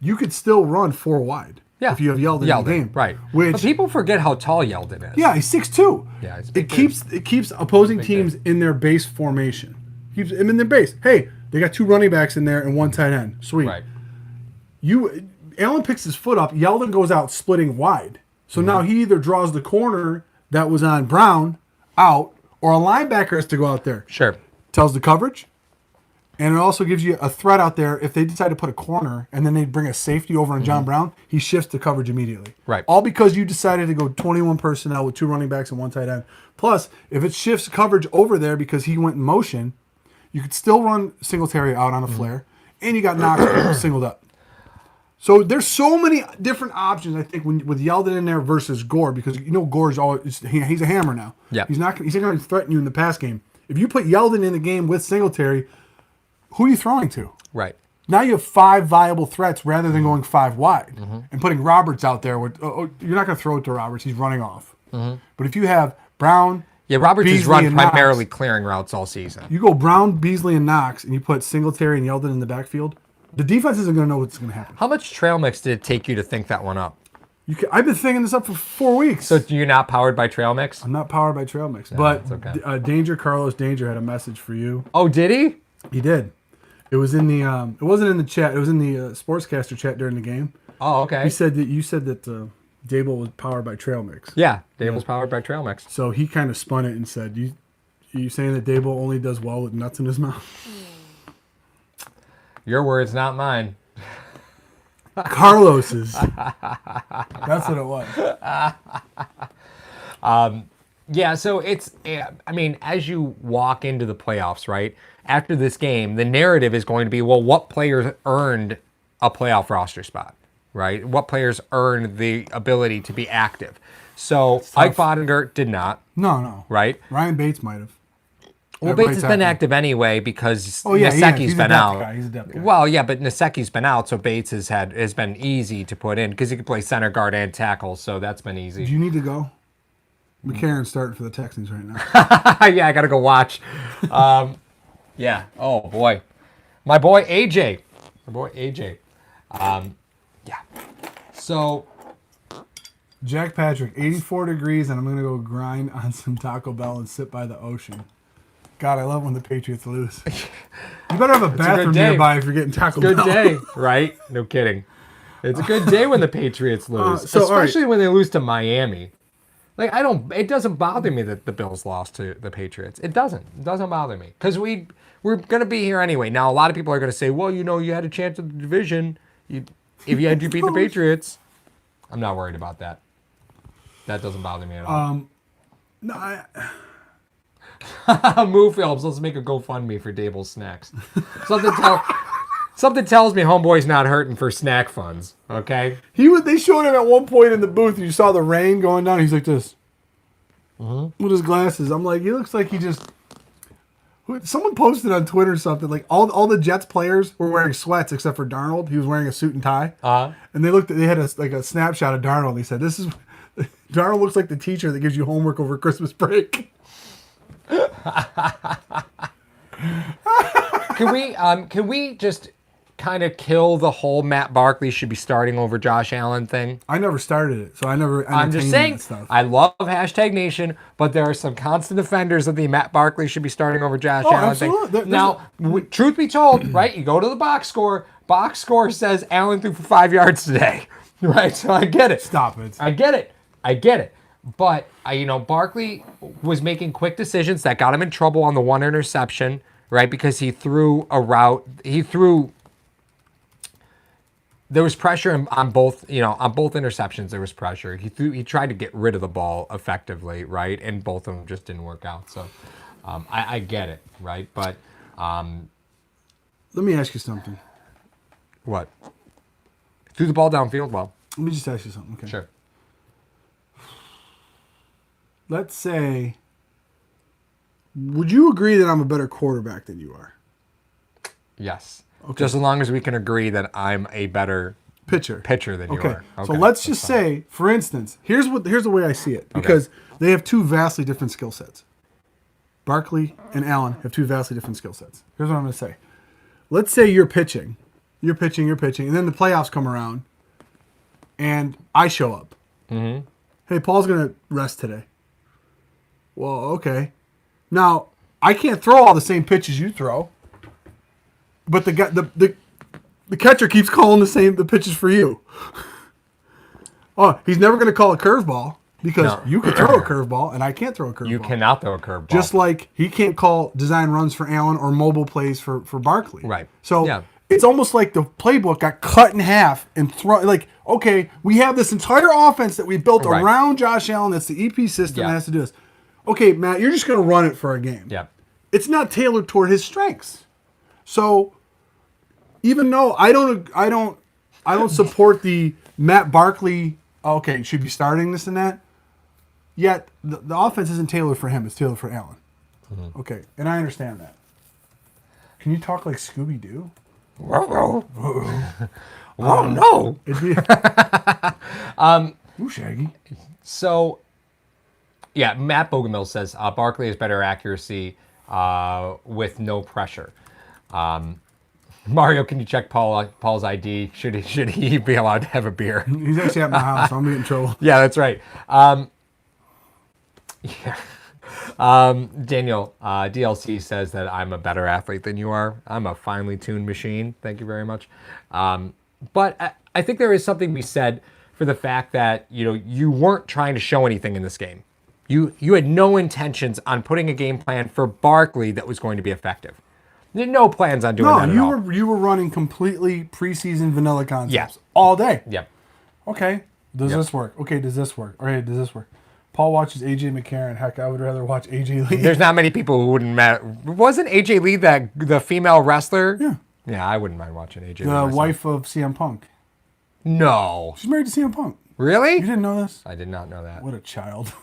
You could still run 4 wide. Yeah. If you have Yeldon in the game. Right. Which, but people forget how tall Yeldon is. yeah, he's 6'2". Yeah, he's a it big dude. keeps opposing teams in their base formation. Keeps them in their base. Hey, they got 2 running backs in there and 1 tight end. Sweet. Right. Allen picks his foot up. Yeldon goes out splitting wide. So now he either draws the corner that was on Brown out, or a linebacker has to go out there. Sure. Tells the coverage. And it also gives you a threat out there. If they decide to put a corner and then they bring a safety over on John Brown, he shifts to coverage immediately. Right. All because you decided to go 21 personnel with 2 running backs and 1 tight end. Plus, if it shifts coverage over there because he went in motion, you could still run Singletary out on a flare, and you got Knox singled up. So there's so many different options, I think, with Yeldon in there versus Gore, because Gore's always he's a hammer now. Yeah. He's not going to threaten you in the pass game. If you put Yeldon in the game with Singletary, who are you throwing to? Right. Now you have 5 viable threats rather than going 5 wide and putting Roberts out there. You're not going to throw it to Roberts. He's running off. But if you have Brown, Yeah, Roberts has Beasley run and Knox, primarily clearing routes all season. you go Brown, Beasley, and Knox, and you put Singletary and Yeldon in the backfield, the defense isn't going to know what's going to happen. How much trail mix did it take you to think that one up? I've been thinking this up for 4 weeks. So you're not powered by trail mix? I'm not powered by Trail Mix. But that's okay. Carlos Danger had a message for you. Oh, did he? He did. It was in the it wasn't in the chat. It was in the sportscaster chat during the game. Oh, okay. He said that you said that Dable was powered by Trail Mix. Yeah, Dable's powered by Trail Mix. So he kind of spun it and said, you saying that Dable only does well with nuts in his mouth?" Your words, not mine. Carlos's. That's what it was. Yeah, so it's, I mean, as you walk into the playoffs, right, after this game, the narrative is going to be, well, what players earned a playoff roster spot, right? What players earned the ability to be active? So Ike Bodinger did not, No. right? Ryan Bates might have. Well, Bates has been active anyway because yeah, Naseki's he's a been depth out. guy. He's a depth guy. Well, yeah, but Naseki's been out, so Bates has been easy to put in because he can play center guard and tackle, so that's been Do easy. you need to go? McCarron's starting for the Texans right now. Yeah, I gotta go watch. Yeah. Oh boy, my boy AJ. Yeah. So Jack Patrick, 84 degrees, and I'm going to go grind on some Taco Bell and sit by the ocean. God, I love when the Patriots lose. You better have a bathroom day. nearby if you're getting Taco good Bell. day, right? No kidding. It's a good day when the Patriots lose, so, all right. especially when they lose to Miami. Like it doesn't bother me that the Bills lost to the Patriots. It doesn't bother me because we're gonna be here anyway. Now a lot of people are gonna say, well, you had a chance at the division. If you had to beat the Patriots, I'm not worried about that. That doesn't bother me at all. No, Move films. Let's make a GoFundMe for Dable's snacks. Something tells me homeboy's not hurting for snack funds. Okay. they showed him at one point in the booth, and you saw the rain going down. He's like this. With his glasses. I'm like, he looks like he just... Someone posted on Twitter something, like all the Jets players were wearing sweats except for Darnold. He was wearing a suit and tie. And they had a snapshot of Darnold. And they said, Darnold looks like the teacher that gives you homework over Christmas break. Can we just kind of kill the whole Matt Barkley should be starting over Josh Allen thing? I never started it, so I never. I'm just saying, I love #Nation, but there are some constant offenders of the Matt Barkley should be starting over Josh Allen absolutely. thing. Now, truth be told, right? You go to the box score. Box score says Allen threw for 5 yards today, right? So I get it. Stop it. I get it. But Barkley was making quick decisions that got him in trouble on the one interception, right? Because he threw a route. There was pressure on both interceptions. There was pressure. He tried to get rid of the ball effectively, right? And both of them just didn't work out. So I get it, right? But let me ask you something. what? Threw the ball downfield well. Let me just ask you something. Okay. Sure. Let's say, would you agree that I'm a better quarterback than you are? Yes. Okay. Just as long as we can agree that I'm a better pitcher than you are. Okay. So let's just say, for instance, here's the way I see it, because they have two vastly different skill sets. Barkley and Allen have two vastly different skill sets. Here's what I'm going to say. Let's say you're pitching, and then the playoffs come around, and I show up. Mm-hmm. Hey, Paul's going to rest today. Well, okay. Now, I can't throw all the same pitches you throw, but the catcher keeps calling the pitches for you. Oh, he's never going to call a curveball because you can throw a curveball and I can't throw a curveball. You cannot throw a curveball. Just like he can't call design runs for Allen or mobile plays for Barkley. Right. So it's almost like the playbook got cut in half and okay, we have this entire offense that we built around Josh Allen. That's the EP system that has to do this. Okay, Matt, you're just going to run it for a game. Yeah. It's not tailored toward his strengths. So even though I don't support the Matt Barkley, okay, should be starting this and that, yet the offense isn't tailored for him. It's tailored for Allen. Mm-hmm. Okay, and I understand that. Can you talk like Scooby-Doo? Oh, no. It'd be... Ooh, Shaggy. So... yeah, Matt Bogomil says Barkley has better accuracy with no pressure. Mario, can you check Paul's ID? Should he be allowed to have a beer? He's actually at my house. So I'm going to get in trouble. Yeah, that's right. Daniel, DLC says that I'm a better athlete than you are. I'm a finely tuned machine. Thank you very much. But I think there is something to be said for the fact that you weren't trying to show anything in this game. You had no intentions on putting a game plan for Barkley that was going to be effective. You had no plans on doing that at all. You were running completely preseason vanilla concepts Yeah. all day. Yep. Okay, does this work? Okay, does this work? Okay, does this work? Paul watches AJ McCarron. Heck, I would rather watch AJ Lee. There's not many people who wouldn't matter. Wasn't AJ Lee the female wrestler? Yeah. Yeah, I wouldn't mind watching AJ Lee. The myself. wife of CM Punk. No. She's married to CM Punk. Really? You didn't know this? I did not know that. What a child.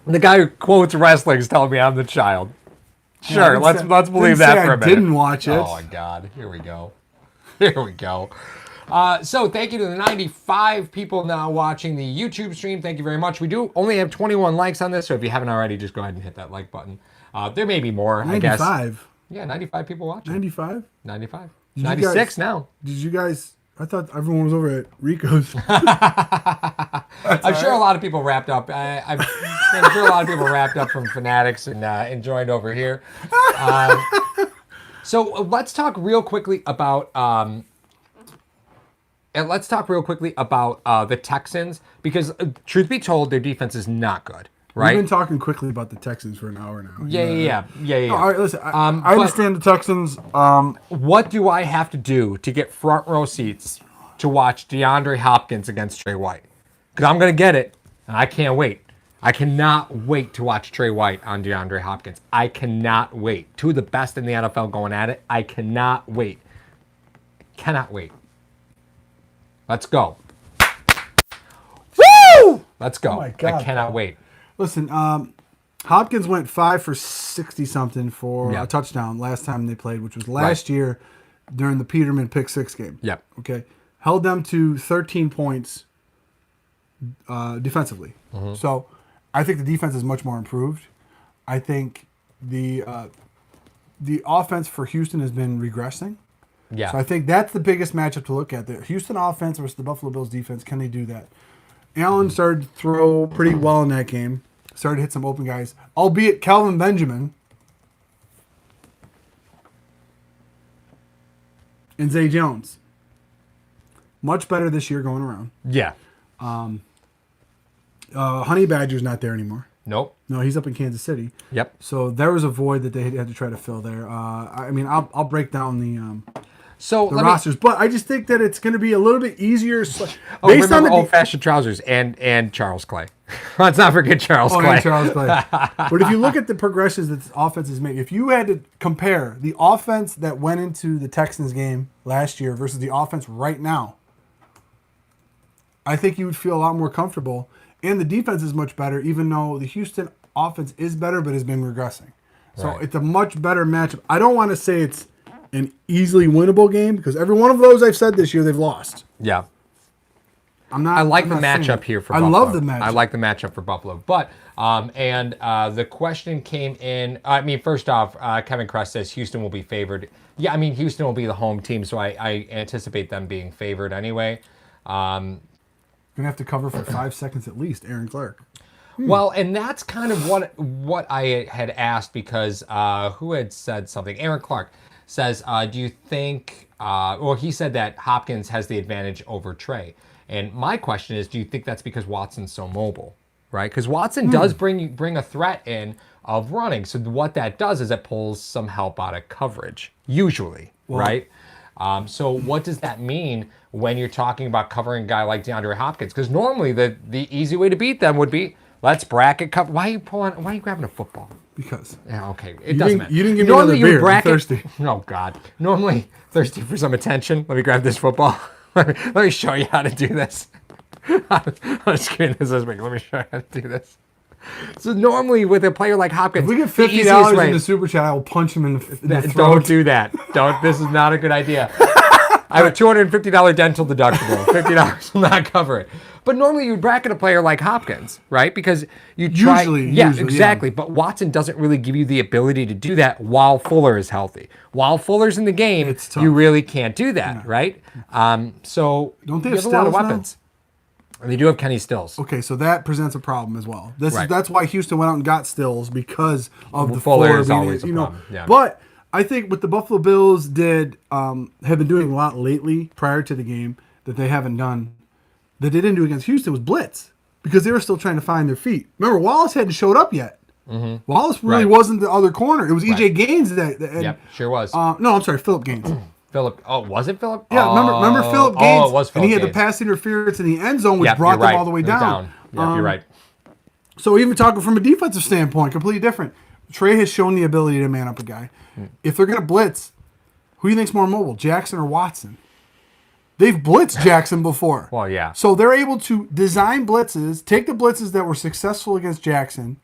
The guy who quotes wrestling is telling me I'm the child. Sure, let's believe didn't that say for a I minute. didn't watch it. Oh my God! Here we go. Here we go. So thank you to the 95 people now watching the YouTube stream. Thank you very much. We do only have 21 likes on this, so if you haven't already, just go ahead and hit that like button. There may be more, I guess. 95. Yeah, 95 people watching. 95? 95. you 96 guys- now. Did you guys... I thought everyone was over at Rico's. I'm sure a lot of people wrapped up. I'm sure a lot of people wrapped up from Fanatics and joined over here. So let's talk real quickly about the Texans, because truth be told, their defense is not good. Right? We've been talking quickly about the Texans for an hour now. Yeah. All right, listen. I understand the Texans. What do I have to do to get front row seats to watch DeAndre Hopkins against Trey White? Because I'm going to get it, and I can't wait. I cannot wait to watch Trey White on DeAndre Hopkins. I cannot wait. Two of the best in the NFL going at it. I cannot wait. Cannot wait. Let's go. Woo! Let's go. Oh my God. I cannot wait. Listen, Hopkins went 5 for 60 something for Yeah. a touchdown last time they played, which was last year during the Peterman pick 6 game. Yep. Okay. Held them to 13 points defensively. Mm-hmm. So I think the defense is much more improved. I think the offense for Houston has been regressing. Yeah. So I think that's the biggest matchup to look at. The Houston offense versus the Buffalo Bills defense. Can they do that? Allen started to throw pretty well in that game. Started to hit some open guys, albeit Calvin Benjamin and Zay Jones. Much better this year going around. Yeah. Honey Badger's not there anymore. Nope. No, he's up in Kansas City. Yep. So there was a void that they had to try to fill there. I'll break down the rosters, but I just think that it's going to be a little bit easier. Remember old-fashioned trousers and Charles Clay. Let's not forget Charles Clay. And Charles Clay. But if you look at the progressions that this offense has made, if you had to compare the offense that went into the Texans game last year versus the offense right now, I think you would feel a lot more comfortable. And the defense is much better, even though the Houston offense is better, but has been regressing. So Right. It's a much better matchup. I don't want to say it's an easily winnable game, because every one of those I've said this year they've lost. Yeah. I like the matchup here for Buffalo. I love the matchup. I like the matchup for Buffalo. But, the question came in, first off, Kevin Crust says Houston will be favored. Yeah, Houston will be the home team, so I anticipate them being favored anyway. Going to have to cover for 5 seconds at least, Aaron Clark. Well, and that's kind of what I had asked, because who had said something? Aaron Clark says, do you think, he said that Hopkins has the advantage over Trey. And my question is, do you think that's because Watson's so mobile, right? Because Watson does bring a threat in of running. So what that does is it pulls some help out of coverage, usually, right? So what does that mean when you're talking about covering a guy like DeAndre Hopkins? Because normally the easy way to beat them would be, let's bracket cover. Why are you grabbing a football? Because Yeah, okay. It doesn't matter. you didn't give me Normally another you beer. I'm bracket. thirsty. Oh God. Normally thirsty for some attention. Let me grab this football. let me show you how to do this. I'm just kidding. This is big. Let me show you how to do this. So normally with a player like Hopkins, if we get the easiest $50 way- in the super chat, I will punch him in the throat. Don't do that. Don't. This is not a good idea. I have a $250 dental deductible. $50 will not cover it. But normally you'd bracket a player like Hopkins, right? Because you try. Usually, Exactly. But Watson doesn't really give you the ability to do that while Fuller is healthy. While Fuller's in the game, It's tough. you really can't do that, right? So Don't they you have have a lot of Stills now? weapons. And they do have Kenny Stills. Okay, so that presents a problem as well. Right. That's why Houston went out and got Stills because of the Fuller Fuller is being, always a problem, yeah. But I think what the Buffalo Bills did have been doing a lot lately prior to the game that they haven't done, that they didn't do against Houston, was blitz because they were still trying to find their feet. Remember, Wallace hadn't showed up yet. Wallace really Right. wasn't the other corner. It was EJ Gaines that. Yep, sure was. No, I'm sorry, Philip Gaines. Philip. Oh, was it Philip? Yeah, remember Philip Gaines? Oh, it was Philip and he had Gaines. the pass interference in the end zone, which Yep, brought you're them right. all the way It was down. Yep, you're right. So even talking from a defensive standpoint, completely different. Trey has shown the ability to man up a guy. If they're going to blitz, who do you think's more mobile, Jackson or Watson? They've blitzed Jackson before. Well, yeah. So they're able to design blitzes, take the blitzes that were successful against Jackson,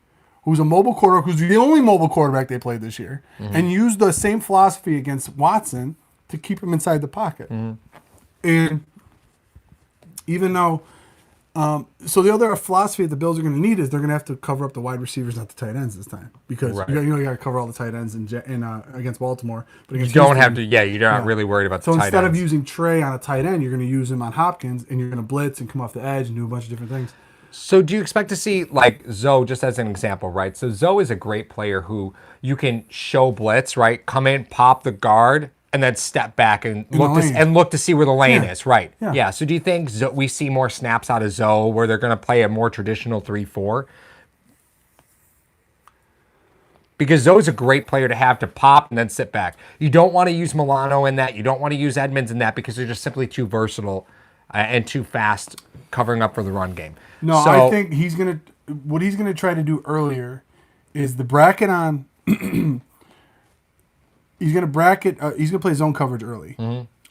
who's a mobile quarterback, who's the only mobile quarterback they played this year, and use the same philosophy against Watson to keep him inside the pocket. And even though, so the other philosophy that the Bills are going to need is they're going to have to cover up the wide receivers, not the tight ends this time, because Right. you got to cover all the tight ends in against Baltimore. But You against don't Houston, have to. Yeah, you're not really worried about so the tight instead of ends. using Trey on a tight end, you're going to use him on Hopkins, and you're going to blitz and come off the edge and do a bunch of different things. So do you expect to see, like, Zoe, just as an example, right? So Zoe is a great player who you can show blitz, right? Come in, pop the guard, and then step back and look to see where the lane Yeah. is, right? Yeah. Yeah. So do you think we see more snaps out of Zoe where they're going to play a more traditional 3-4? Because Zoe's a great player to have to pop and then sit back. You don't want to use Milano in that. You don't want to use Edmonds in that because they're just simply too versatile and too fast covering up for the run game. No, So, I think what he's gonna try to do earlier is the bracket on. He's gonna play zone coverage early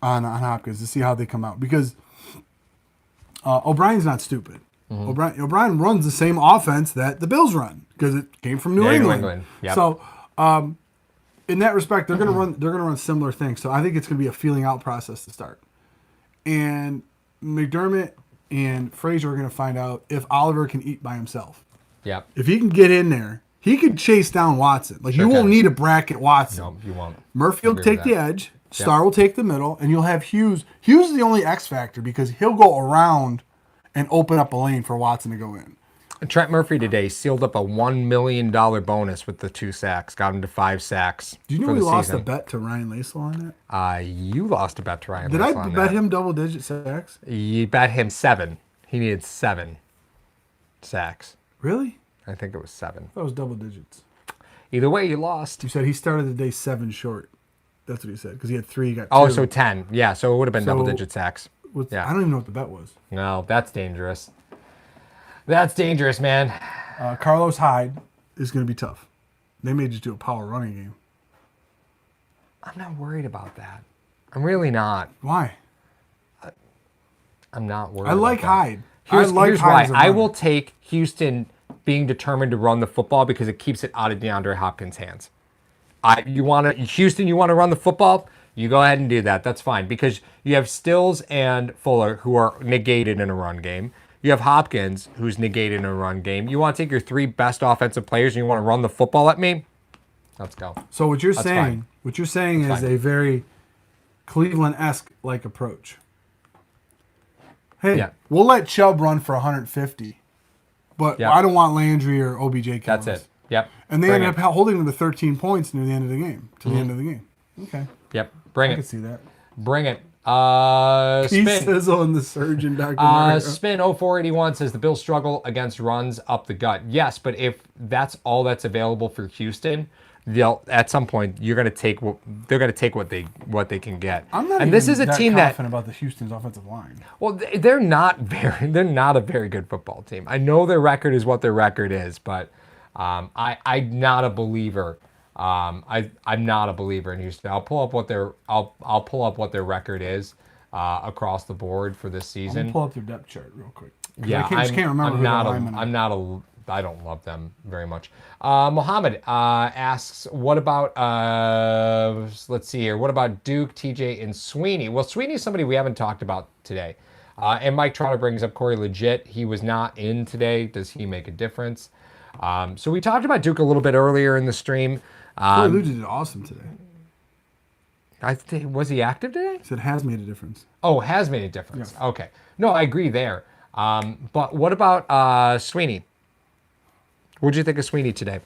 on Hopkins to see how they come out because O'Brien's not stupid. O'Brien runs the same offense that the Bills run because it came from New England. Yep. So in that respect, they're gonna run similar things. So I think it's gonna be a feeling out process to start, and McDermott and Frazier are going to find out if Oliver can eat by himself. Yep. If he can get in there, he could chase down Watson. Like you won't can. need a bracket Watson. No, you won't. Murphy will Agree take with the that. edge. Starr will take the middle, and you'll have Hughes. Hughes is the only X factor because he'll go around and open up a lane for Watson to go in. Trent Murphy today sealed up a $1 million bonus with the 2 sacks. Got him to 5 sacks. Do you know for we the lost season. a bet to Ryan Laisel on that? You lost a bet to Ryan. Did Lassell I on bet that. him double-digit sacks? You bet him 7. He needed 7 sacks. Really? I think it was 7. That was double digits. Either way, you lost. You said he started the day 7 short. That's what he said because he had 3, he got 2. Oh, so 10. Yeah, so it would have been So- double-digit sacks. Yeah. I don't even know what the bet was. No, that's dangerous. That's dangerous, man. Carlos Hyde is going to be tough. They may just do a power running game. I'm not worried about that. I'm really not. Why? I'm not worried. I like about that. Hyde. Here's I like why. Hyde as a I runner. will take Houston being determined to run the football because it keeps it out of DeAndre Hopkins' hands. Houston, you want to run the football? You go ahead and do that. That's fine because you have Stills and Fuller who are negated in a run game. You have Hopkins who's negated in a run game. You want to take your 3 best offensive players and you want to run the football at me? Let's go. So what you're That's saying, fine. is fine. a very Cleveland-esque like approach. Hey, Yeah. we'll let Chubb run for 150, but Yeah. I don't want Landry or OBJ. That's counters. it. Yep. And they Bring ended it. up holding them to 13 points near the end of the game. To the end of the game. Okay, Yep. Bring I can it. see that. Bring it. Pete Spin. Sizzle and the surgeon, Dr. Mario. Spin 0481 says the Bills struggle against runs up the gut. Yes, but if that's all that's available for Houston, they'll at some point they're going to take what they can get. I'm not and this is a that team that confident about the Houston's offensive line. well they're not a very good football team. I know their record is what their record is, but I'm not a believer. I'm not a believer in Houston. I'll pull up what their record is across the board for this I'm season. gonna pull up their depth chart real quick. 'Cause Yeah, I just can't remember who their linemen are. I don't love them very much. Mohammed asks, what about, let's see here, what about Duke, TJ, and Sweeney? Well, Sweeney's somebody we haven't talked about today. And Mike Trotter brings up Corey Legit. He was not in today. Does he make a difference? So we talked about Duke a little bit earlier in the stream. Corey Luigi did awesome today. Was he active today? He said has made a difference. Oh, has made a difference. Okay. No, I agree there. But what about Sweeney? What'd you think of Sweeney today?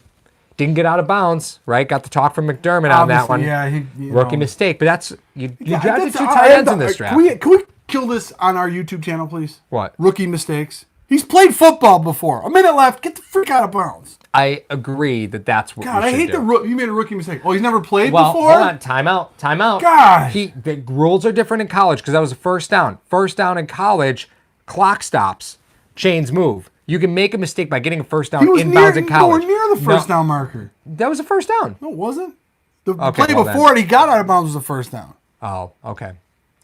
Didn't get out of bounds, right? Got the talk from McDermott on that Obviously, one. yeah, Rookie mistake, but that's you drafted that's- two tight ends in I- this draft. Can we kill this on our YouTube channel, please? What? Rookie mistakes. He's played football before. A minute left. Get the freak out of bounds. I agree that's what God, we I should hate do. the rookie. You made a rookie mistake. Oh, he's never played Well, before? hold on. Timeout. God. The rules are different in college because that was a first down. First down in college, clock stops, chains move. You can make a mistake by getting a first down He was inbounds in college. nowhere near the first down marker. That was a first down. No, it wasn't. The Okay, play well before it, he got out of bounds was the first down. Oh, okay.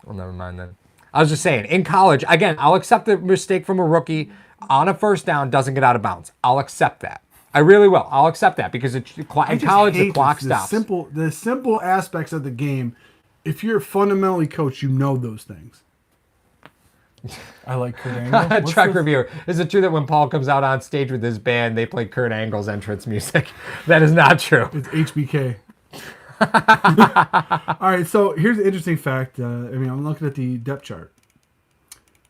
Well, never mind then. I was just saying, in college, again, I'll accept the mistake from a rookie on a first down doesn't get out of bounds. I'll accept that. I really will. I'll accept that because in college, the clock stops. The simple aspects of the game. If you're fundamentally coached, you know those things. I like Kurt Angle. What's Truck this? reviewer. Is it true that when Paul comes out on stage with his band, they play Kurt Angle's entrance music? That is not true. It's HBK. All right, so here's an interesting fact. I'm looking at the depth chart.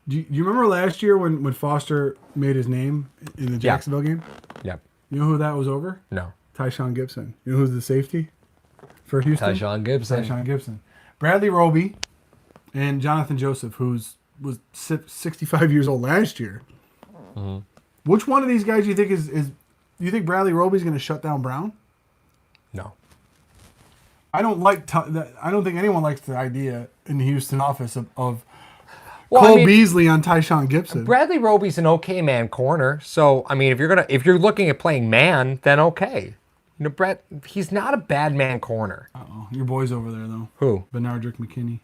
Do you remember last year when Foster made his name in the Jacksonville game? Yep. You know who that was over? No. Tyshawn Gibson. You know who's the safety for Houston? Tyshawn Gibson. Tyshawn Gibson. Bradley Roby and Jonathan Joseph, was 65 years old last year. Mm-hmm. Which one of these guys do you think is you think Bradley Roby's going to shut down Brown? No. I don't think anyone likes the idea in the Houston office of Well, Cole Beasley on Tyshawn Gibson. Bradley Roby's an okay man corner. So, I mean, if you're looking at playing man, then okay. You know, Brett, he's not a bad man corner. Uh-oh. Your boy's over there, though. Who? Bernardrick McKinney.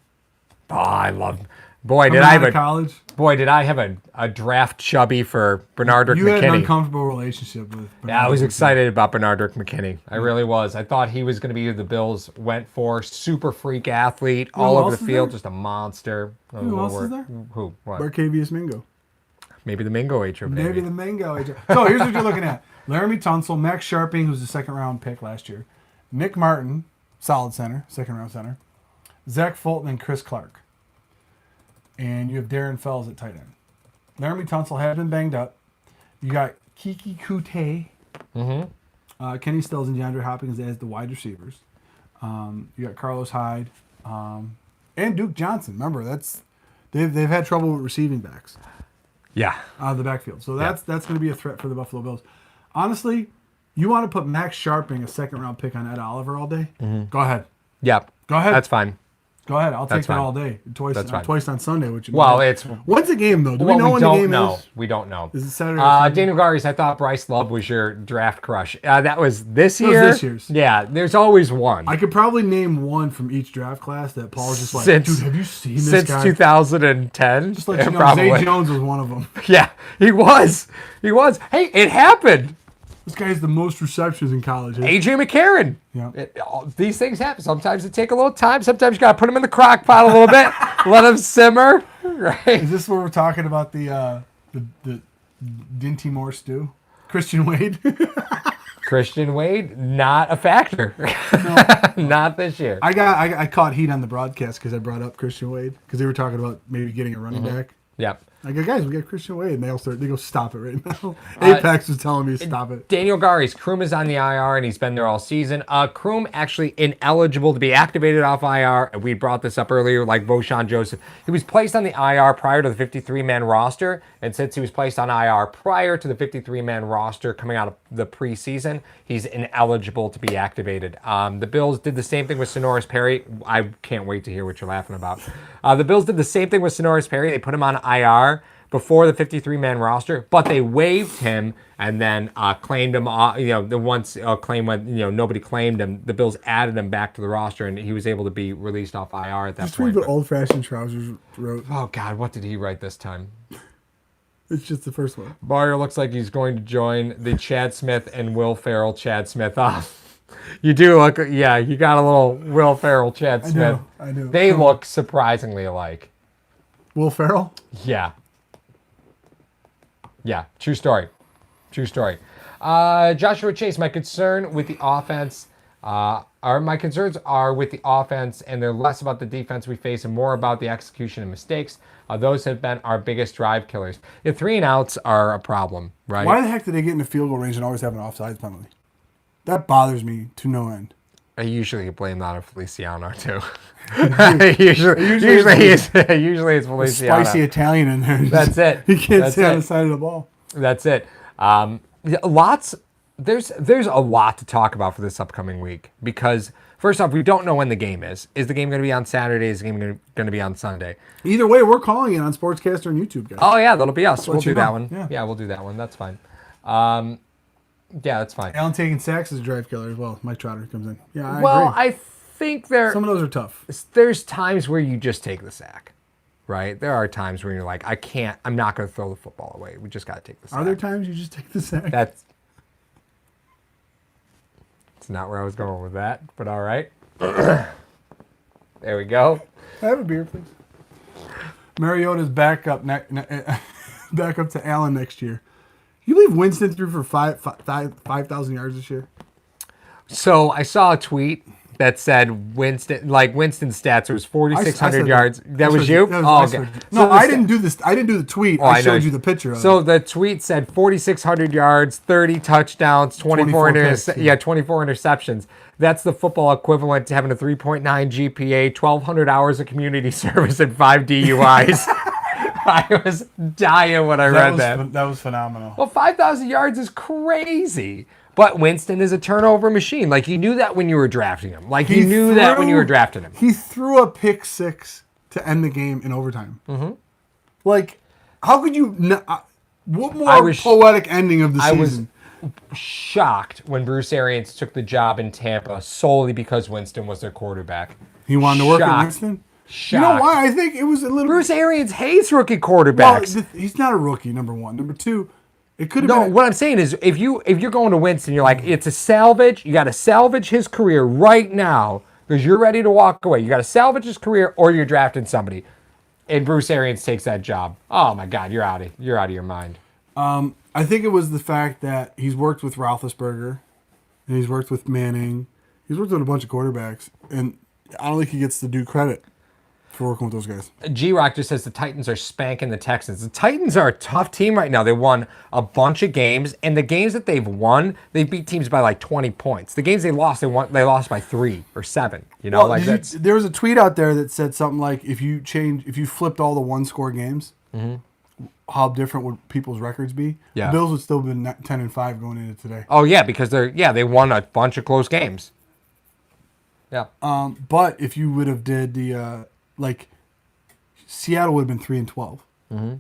Oh, I love. Boy, Coming out of college. Did I have a draft chubby for Bernardrick You had an McKinney. uncomfortable relationship with Bernardrick. Yeah, I was excited about Bernardrick McKinney. I really was. I thought he was going to be who the Bills went for. Super freak athlete, all who over else the is field, there? just a monster. Who else is there? Who? What? Barcavius Mingo. Maybe the Mingo Atrium, baby. Maybe the Mango agent. So here's what you're looking at. Laramie Tunsil, Max Sharping, who's the second-round pick last year. Nick Martin, solid center, second-round center. Zach Fulton and Chris Clark. And you have Darren Fells at tight end. Laramie Tunsil had been banged up. You got Kiki Kute, Kenny Stills, and DeAndre Hopkins as the wide receivers. You got Carlos Hyde and Duke Johnson. Remember, they've had trouble with receiving backs Yeah. out of the backfield. So that's going to be a threat for the Buffalo Bills. Honestly, you want to put Max Sharping, a second-round pick, on Ed Oliver all day? Go ahead. Yep. Go ahead. That's fine. Go ahead. I'll take That's that fine. all day. That's fine. Twice on Sunday. When's the game, though? Do we know when the game is? We don't know. Is it Saturday or Sunday? Daniel Garis, I thought Bryce Love was your draft crush. That was this was year. this year's. Yeah, there's always one. I could probably name one from each draft class that Paul's just like, Since- dude, have you seen this Since guy? 2010. Just like, you know, probably. Zay Jones was one of them. Yeah, he was. He was. Hey, it happened. This guy has the most receptions in college. AJ McCarron. Yeah. These things happen. Sometimes it take a little time. Sometimes you got to put them in the crock pot a little bit. Let them simmer. Right. Is this where we're talking about the Dinty Moore stew? Christian Wade? Christian Wade, not a factor. Not this year. I caught heat on the broadcast because I brought up Christian Wade because they were talking about maybe getting a running back. Yep. I go, guys, we got Christian Wade, and they go, stop it right now. Apex was telling me to stop it. Daniel Garis, Kroom is on the IR and he's been there all season. Kroom actually ineligible to be activated off IR. We brought this up earlier, like Voshon Joseph. He was placed on the IR prior to the 53-man roster, and since he was placed on IR prior to the 53-man roster coming out of the preseason, he's ineligible to be activated. The Bills did the same thing with Sonoris Perry. I can't wait to hear what you're laughing about. The Bills did the same thing with Sonoris Perry. They put him on IR before the 53-man roster, but they waived him and then claimed him. The once claim when nobody claimed him, the Bills added him back to the roster, and he was able to be released off IR at that Just read point. what old-fashioned trousers wrote. Oh God, what did he write this time? It's just the first one. Boyer looks like he's going to join the Chad Smith and Will Ferrell Chad Smith. Oh, you do look, yeah, you got a little Will Ferrell Chad Smith. I know. They look surprisingly alike. Will Ferrell? Yeah. Yeah, true story. True story. Joshua Chase, my concern with the offense My concerns are with the offense, and they're less about the defense we face and more about the execution and mistakes. Those have been our biggest drive killers. The 3-and-outs are a problem, right? Why the heck did they get in the field goal range and always have an offsides penalty? That bothers me to no end. I usually blame that on Feliciano too. usually it's Feliciano. Spicy Italian in there. That's it. He can't That's stay on it. the side of the ball. That's it. There's a lot to talk about for this upcoming week because first off, we don't know when the game is. Is the game going to be on Saturday? Is the game going to be on Sunday? Either way, we're calling it on Sportscaster and YouTube, guys. Oh yeah, that'll be us. We'll you do that know. one. Yeah. We'll do that one. That's fine. Yeah, that's fine. Allen taking sacks is a drive killer as well. Mike Trotter comes in. Yeah, I Well, agree. I think Some of those are tough. there's times where you just take the sack, right? There are times where you're like, I'm not going to throw the football away. We just got to take the sack. Are there times you just take the sack? That's not where I was going with that, but all right. There we go. Have a beer, please. Mariota's back up to Allen next year. You believe Winston threw for 5,000 yards this year? So I saw a tweet that said Winston's stats was 4,600 yards. That was you? Oh, okay. No, I didn't do this. I didn't do the tweet. I showed you the picture of it. So the tweet said 4,600 yards, 30 touchdowns, 24 picks, 24 interceptions. That's the football equivalent to having a 3.9 GPA, 1,200 hours of community service, and 5 DUIs. I was dying when I read that. That was phenomenal. Well, 5,000 yards is crazy. But Winston is a turnover machine. Like, you knew that when you were drafting him. Like, you knew that when you were drafting him. He threw a pick six to end the game in overtime. Mm-hmm. Like, how could you not... What more poetic ending of the season? I was shocked when Bruce Arians took the job in Tampa solely because Winston was their quarterback. He wanted to work with Winston? Shocked. You know why? I think it was a little... Bruce Arians hates rookie quarterbacks. Well, he's not a rookie, number one. Number two... It could have No, been. what I'm saying is, if you're going to Winston, you're like, it's a salvage. You got to salvage his career right now because you're ready to walk away. You got to salvage his career, or you're drafting somebody. And Bruce Arians takes that job. Oh my God, you're out of your mind. I think it was the fact that he's worked with Roethlisberger, and he's worked with Manning. He's worked with a bunch of quarterbacks, and I don't think he gets the due credit for working with those guys. G-Rock just says the Titans are spanking the Texans. The Titans are a tough team right now. They won a bunch of games, and the games that they've won, they beat teams by like 20 points. The games they lost by 3 or 7. You know, there was a tweet out there that said something like, if you flipped all the one-score games, how different would people's records be? Yeah. The Bills would still have been 10-5 going into today. Oh yeah, because they won a bunch of close games. Yeah. But if you would have did the Seattle would have been 3-12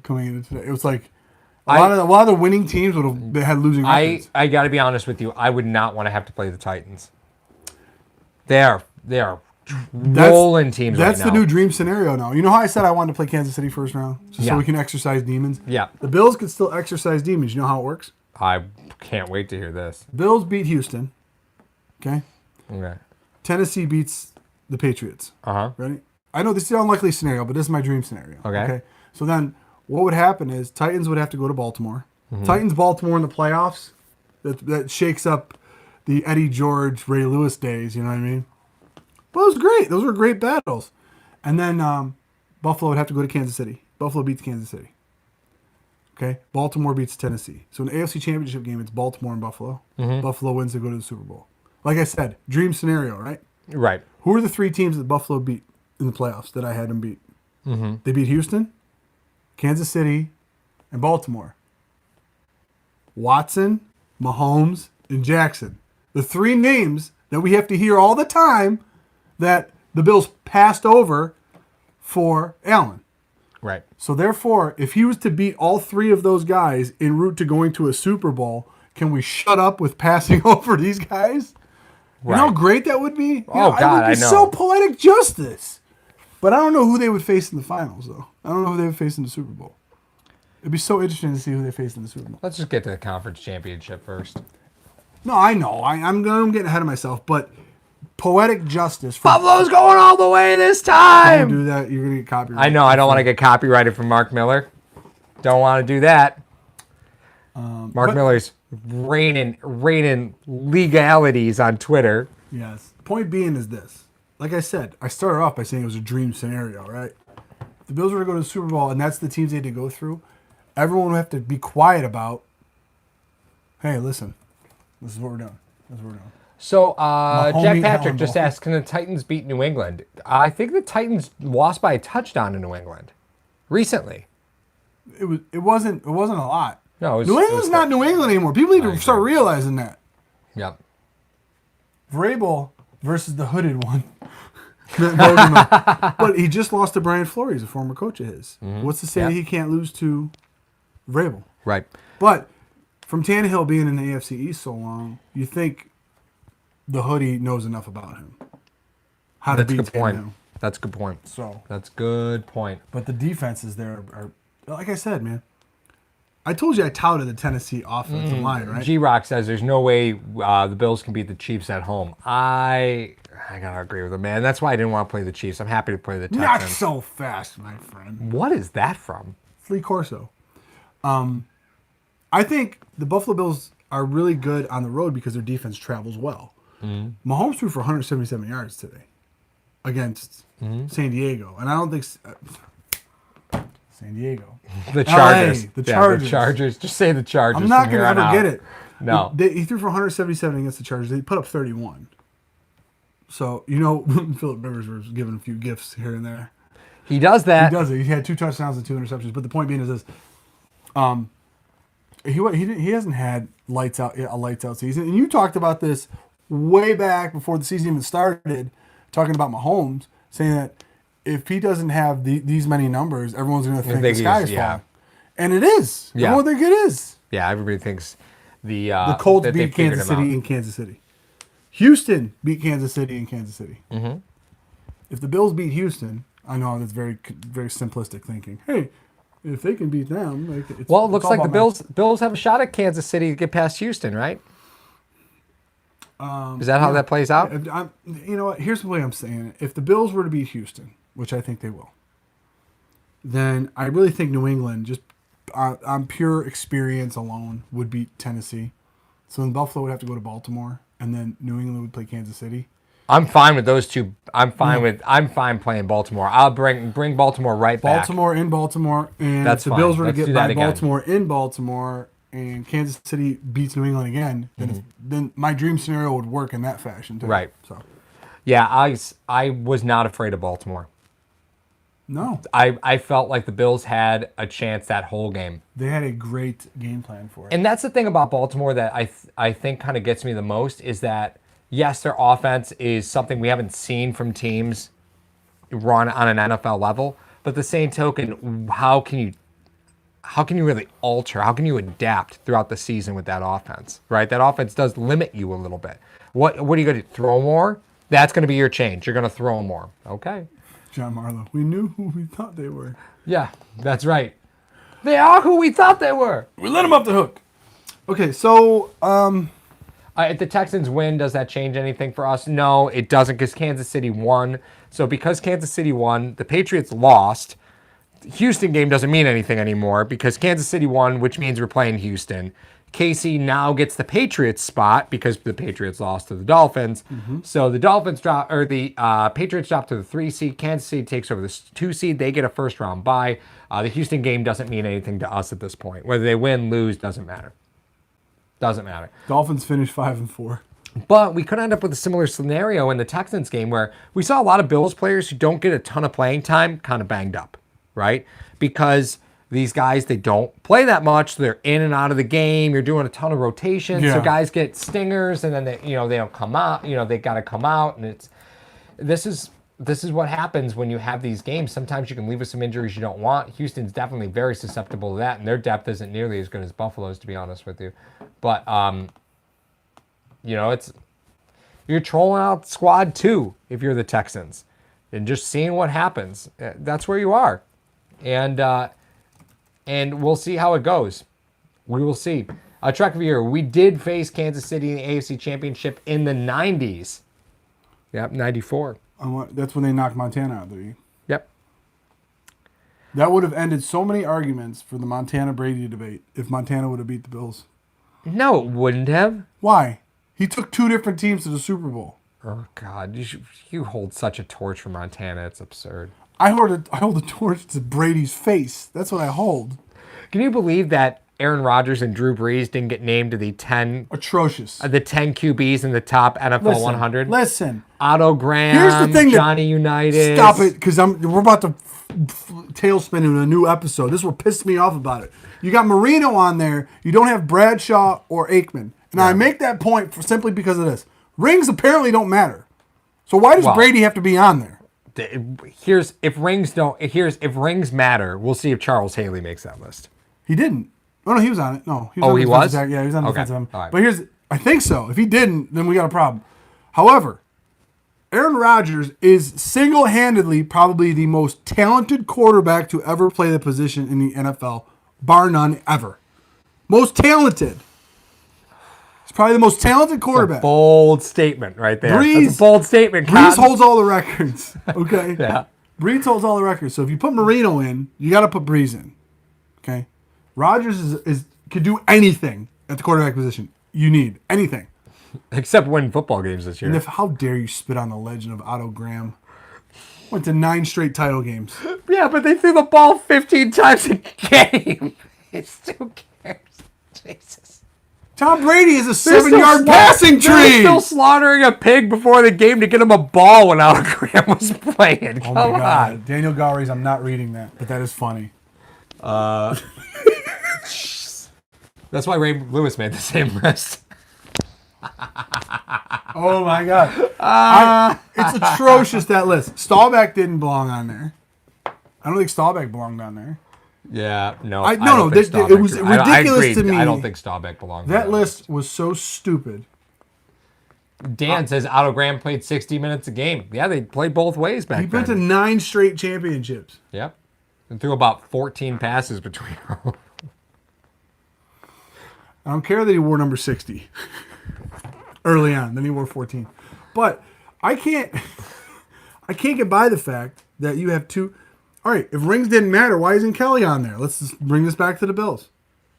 coming into today. It was like a lot of the winning teams would have had losing records. I got to be honest with you. I would not want to have to play the Titans. They are rolling teams. That's right now. the new dream scenario now. You know how I said I wanted to play Kansas City first round so we can exercise demons? Yeah. The Bills could still exercise demons. You know how it works? I can't wait to hear this. Bills beat Houston. Okay. Okay. Tennessee beats the Patriots. Uh-huh. Ready? I know this is an unlikely scenario, but this is my dream scenario. Okay. So then what would happen is Titans would have to go to Baltimore. Titans-Baltimore in the playoffs, that shakes up the Eddie George, Ray Lewis days, you know what I mean? But it was great. Those were great battles. And then Buffalo would have to go to Kansas City. Buffalo beats Kansas City. Okay? Baltimore beats Tennessee. So in the AFC Championship game, it's Baltimore and Buffalo. Buffalo wins to go to the Super Bowl. Like I said, dream scenario, right? Right. Who are the 3 teams that Buffalo beat in the playoffs that I had them beat? They beat Houston, Kansas City, and Baltimore. Watson, Mahomes, and Jackson. The 3 names that we have to hear all the time that the Bills passed over for Allen. Right. So therefore, if he was to beat all 3 of those guys en route to going to a Super Bowl, can we shut up with passing over these guys? You know how great that would be? Oh, God, it would be so poetic justice. But I don't know who they would face in the finals, though. I don't know who they would face in the Super Bowl. It'd be so interesting to see who they face in the Super Bowl. Let's just get to the conference championship first. No, I know. I'm getting ahead of myself, but poetic justice. Buffalo's going all the way this Don't time. do that. You're going to get copyrighted. I know. I don't want to get copyrighted from Mark Miller. Don't want to do that. Mark Miller's raining legalities on Twitter. Yes. Point being is this. Like I said, I started off by saying it was a dream scenario, right? If the Bills were to go to the Super Bowl and that's the teams they had to go through, everyone would have to be quiet about, hey, listen, this is what we're doing. This is what we're doing. So homie Jack Patrick Helen just Ball. asked, can the Titans beat New England? I think the Titans lost by a touchdown to New England recently. It wasn't a lot. No, it was, New it England's was not New England anymore. People need to start realizing that. Yep. Vrabel versus the hooded one. But he just lost to Brian Flores, a former coach of his. What's to say Yeah. he can't lose to Vrabel? Right. But from Tannehill being in the AFC East so long, you think the hoodie knows enough about him. How That's to a beat good point. Tannehill. That's a good point. So, That's a good point. but the defenses there are, like I said, man. I told you I touted the Tennessee offensive line, right? G-Rock says there's no way the Bills can beat the Chiefs at home. I gotta agree with him, man. That's why I didn't want to play the Chiefs. I'm happy to play the Not Texans. so fast, my friend. What is that from? Lee Corso. I think the Buffalo Bills are really good on the road because their defense travels well. Mahomes threw for 177 yards today against San Diego, and I don't think San Diego. The Chargers. LA, the Yeah, Chargers. the Chargers. Just say the Chargers. I'm not from here going to on ever out. get it. No. He threw for 177 against the Chargers. They put up 31. So, Philip Rivers was giving a few gifts here and there. He does that. He does it. He had 2 touchdowns and 2 interceptions. But the point being is this: he hasn't had a lights out season. And you talked about this way back before the season even started, talking about Mahomes, saying that if he doesn't have these many numbers, everyone's going to think the sky is falling. And it is. Yeah. Everyone think it is. Yeah, everybody thinks the Colts that they beat figured Kansas him out. City in Kansas City. Houston beat Kansas City in Kansas City. Mm-hmm. If the Bills beat Houston, I know that's very, very simplistic thinking. Hey, if they can beat them, it's, Well, it looks all like the about Bills have a shot at Kansas City to get past Houston, right? Is that how that plays out? You know what? Here's the way I'm saying it. If the Bills were to beat Houston, which I think they will, then I really think New England, just on pure experience alone, would beat Tennessee. So then Buffalo would have to go to Baltimore, and then New England would play Kansas City. I'm fine with those two. I'm fine playing Baltimore. I'll bring Baltimore right back. Baltimore in Baltimore, and That's if the fine. Bills were to Let's get do that by again. Baltimore in Baltimore, and Kansas City beats New England again, then then my dream scenario would work in that fashion too. Right. So Yeah, I was not afraid of Baltimore. no, I felt like the Bills had a chance that whole game. they had a great game plan for it. And that's the thing about Baltimore that I think kind of gets me the most is that, yes, their offense is something we haven't seen from teams run on an NFL level. But the same token, how can you really alter? How can you adapt throughout the season with that offense, right? That offense does limit you a little bit. What are you going to throw more? That's going to be your change. You're going to throw more. Okay. John Marlowe, we knew who we thought they were. Yeah, that's right. They are who we thought they were. We let them off the hook. Okay, so If the Texans win, does that change anything for us? No, it doesn't, because Kansas City won. So because Kansas City won, the Patriots lost. The Houston game doesn't mean anything anymore because Kansas City won, which means we're playing Houston. KC now gets the Patriots spot because the Patriots lost to the Dolphins. So the Dolphins drop, or the Patriots drop to the 3 seed. Kansas City takes over the 2 seed. They get a first round bye. The Houston game doesn't mean anything to us at this point. Whether they win, lose, doesn't matter. Doesn't matter. Dolphins finished 5-4. But we could end up with a similar scenario in the Texans game where we saw a lot of Bills players who don't get a ton of playing time kind of banged up, right? Because these guys, they don't play that much. So they're in and out of the game. You're doing a ton of rotation. Yeah. So guys get stingers and then they don't come out. They got to come out. And this is what happens when you have these games. Sometimes you can leave with some injuries you don't want. Houston's definitely very susceptible to that. And their depth isn't nearly as good as Buffalo's, to be honest with you. But, you're trolling out squad 2 if you're the Texans and just seeing what happens. That's where you are. And we'll see how it goes. We will see. Trek of Year, we did face Kansas City in the AFC Championship in the 90s. Yep, 94. That's when they knocked Montana out, didn't Yep. That would have ended so many arguments for the Montana-Brady debate if Montana would have beat the Bills. No, it wouldn't have. Why? He took 2 different teams to the Super Bowl. Oh God, you hold such a torch for Montana. It's absurd. I hold a torch to Brady's face. That's what I hold. Can you believe that Aaron Rodgers and Drew Brees didn't get named to the 10 Atrocious. QBs in the top NFL 100? Listen. Otto Graham, Here's the thing Johnny Unitas. Stop it, because we're about to tailspin in a new episode. This is what pissed me off about it. You got Marino on there. You don't have Bradshaw or Aikman. And I make that point simply because of this. Rings apparently don't matter. So why does Brady have to be on there? If rings matter, we'll see if Charles Haley makes that list. He didn't. Oh no, he was on it. No, he was Oh, on he the was? defensive end. Yeah, he was on the Okay. defensive end. All right. But I think so. If he didn't, then we got a problem. However, Aaron Rodgers is single-handedly probably the most talented quarterback to ever play the position in the NFL, bar none, ever. Most talented. He's probably the most talented quarterback. Bold statement right there. Brees- That's a bold statement. Brees Cotton. holds all the records. Okay? Yeah. Brees holds all the records. So if you put Marino in, you got to put Brees in. Okay? Rodgers could do anything at the quarterback position. You need anything. Except win football games this year. And how dare you spit on the legend of Otto Graham? Went to 9 straight title games. Yeah, but they threw the ball 15 times a game. It still cares. Jesus. Tom Brady is a They're 7-yard still passing They're tree. still slaughtering a pig before the game to get him a ball when Otto Graham was playing. Oh Come my God. on. Daniel Gowries, I'm not reading that, but that is funny. That's why Ray Lewis made the same list. Oh my God. It's atrocious, that list. Staubach didn't belong on there. I don't think Staubach belonged on there. Yeah, no. No, I don't no, think Staubach- it was I ridiculous agreed. to me. I don't think Staubach belongs. That on list was so stupid. Dan says Otto Graham played 60 minutes a game. Yeah, they played both ways back He went to then. 9 straight championships. Yep. And threw about 14 passes between them. I don't care that he wore number 60 early on. Then he wore 14. But I can't get by the fact that you have two. All right, if rings didn't matter, why isn't Kelly on there? Let's just bring this back to the Bills.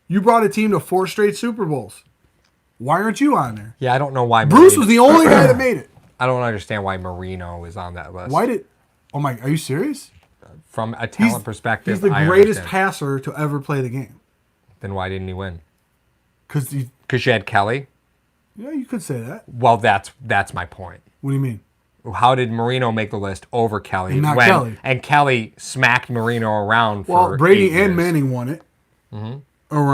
You brought a team to 4 straight Super Bowls. Why aren't you on there? Yeah, I don't know why. Bruce was the only guy that made it. I don't understand why Marino is on that list. Why did? Oh my! Are you serious? From a talent perspective, He's the I greatest understand. passer to ever play the game. Then why didn't he win? Because Because you had Kelly. yeah, you could say that. Well, that's my point. What do you mean? How did Marino make the list over Kelly? And not Kelly. And Kelly smacked Marino around for Well, Brady 8 years. and Manning won it, or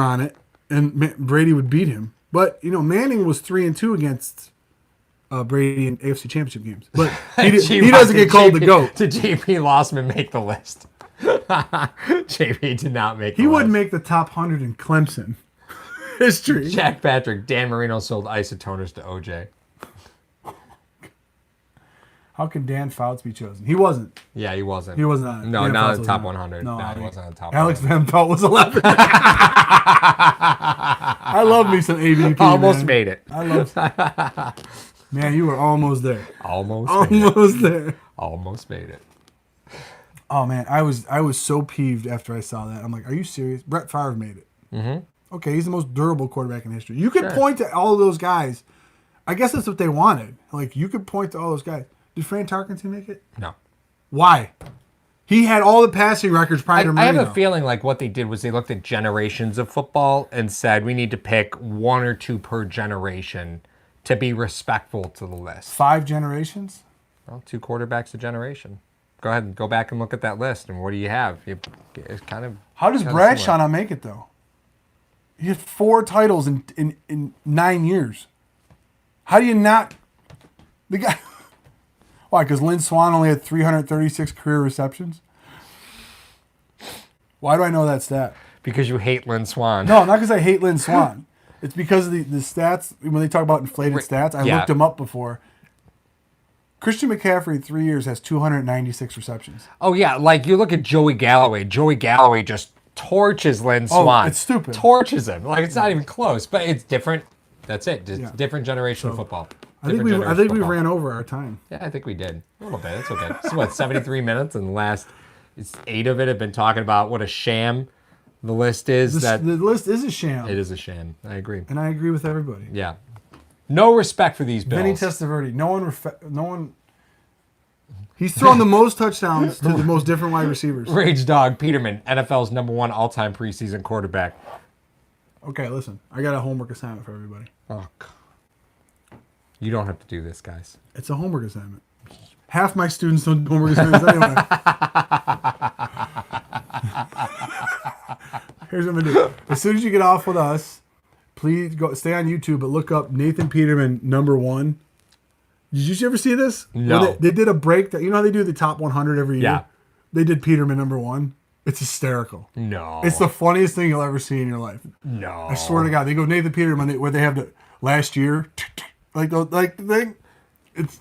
on it, and Brady would beat him. But Manning was 3-2 against Brady in AFC Championship games. But he doesn't get called the GOAT. Did JP Lossman make the list? JP did not make. He wouldn't make the top 100 in Clemson history. Jack Patrick, Dan Marino sold isotoners to OJ. How can Dan Fouts be chosen? He wasn't. Yeah, he wasn't. He wasn't on it. No, Dan not Fouts in the was top not. 100. No, No, I he mean, wasn't on the top. Alex 100. Van Pelt was 11. I love me some AVP. Almost man. made it. I love. Man, you were almost there. Almost. Made it. Almost there. Almost made it. Oh man, I was so peeved after I saw that. I'm like, are you serious? Brett Favre made it. Mm-hmm. Okay, he's the most durable quarterback in history. You could point to all of those guys. I guess that's what they wanted. Like you could point to all those guys. Did Fran Tarkenton make it? No. Why? He had all the passing records prior to I have Marino. a feeling like what they did was they looked at generations of football and said we need to pick 1 or 2 per generation to be respectful to the list. 5 generations. Well, 2 quarterbacks a generation. Go ahead and go back and look at that list, and what do you have? It's kind of. How does kinda Bradshaw similar. not make it though? He had 4 titles in 9 years. How do you not? The guy. Why? Because Lynn Swan only had 336 career receptions. Why do I know that stat? Because you hate Lynn Swan. No, not because I hate Lynn Swan. It's because of the stats. When they talk about inflated stats, I Yeah. looked them up before. Christian McCaffrey, 3 years, has 296 receptions. Oh yeah, like you look at Joey Galloway. Joey Galloway just torches Lynn Swan. it's stupid. Torches him. Like it's not even close, but it's different. That's it. Just Yeah. different generation of football. I think Different we generation of football. ran over our time. Yeah, I think we did. A little bit. It's okay. It's what, 73 minutes, and the last 8 of it have been talking about what a sham the list is. The list is a sham, It is a sham. I agree. and I agree with everybody. Yeah. No respect for these Bills. Vinny Testaverde. No one. He's thrown the most touchdowns to the most different wide receivers. Rage Dog Peterman, NFL's #1 all-time preseason quarterback. Okay, listen. I got a homework assignment for everybody. Oh, God. You don't have to do this, guys. It's a homework assignment. Half my students don't do homework assignments anyway. Here's what I'm going to do. As soon as you get off with us, please go stay on YouTube, but look up Nathan Peterman #1. Did you ever see this? No. Where they did a break that, you know how they do the top 100 every year? Yeah. They did Peterman #1. It's hysterical. No. It's the funniest thing you'll ever see in your life. No. I swear to God. They go Nathan Peterman where they have the last year. Like the thing. It's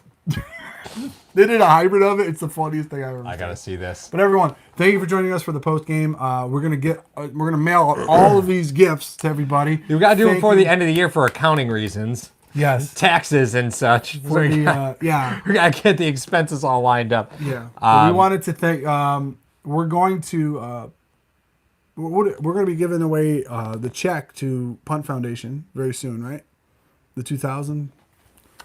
they did a hybrid of it. It's the funniest thing I've ever seen. I gotta see this. But everyone, thank you for joining us for the post game. We're gonna mail out all of these gifts to everybody. We gotta do it Thank before you. the end of the year for accounting reasons, Yes. taxes and such. For the, yeah. We gotta get the expenses all lined up. Yeah. But we wanted to thank. We're going to. We're going to be giving away the check to Punt Foundation very soon, right? The 2,000.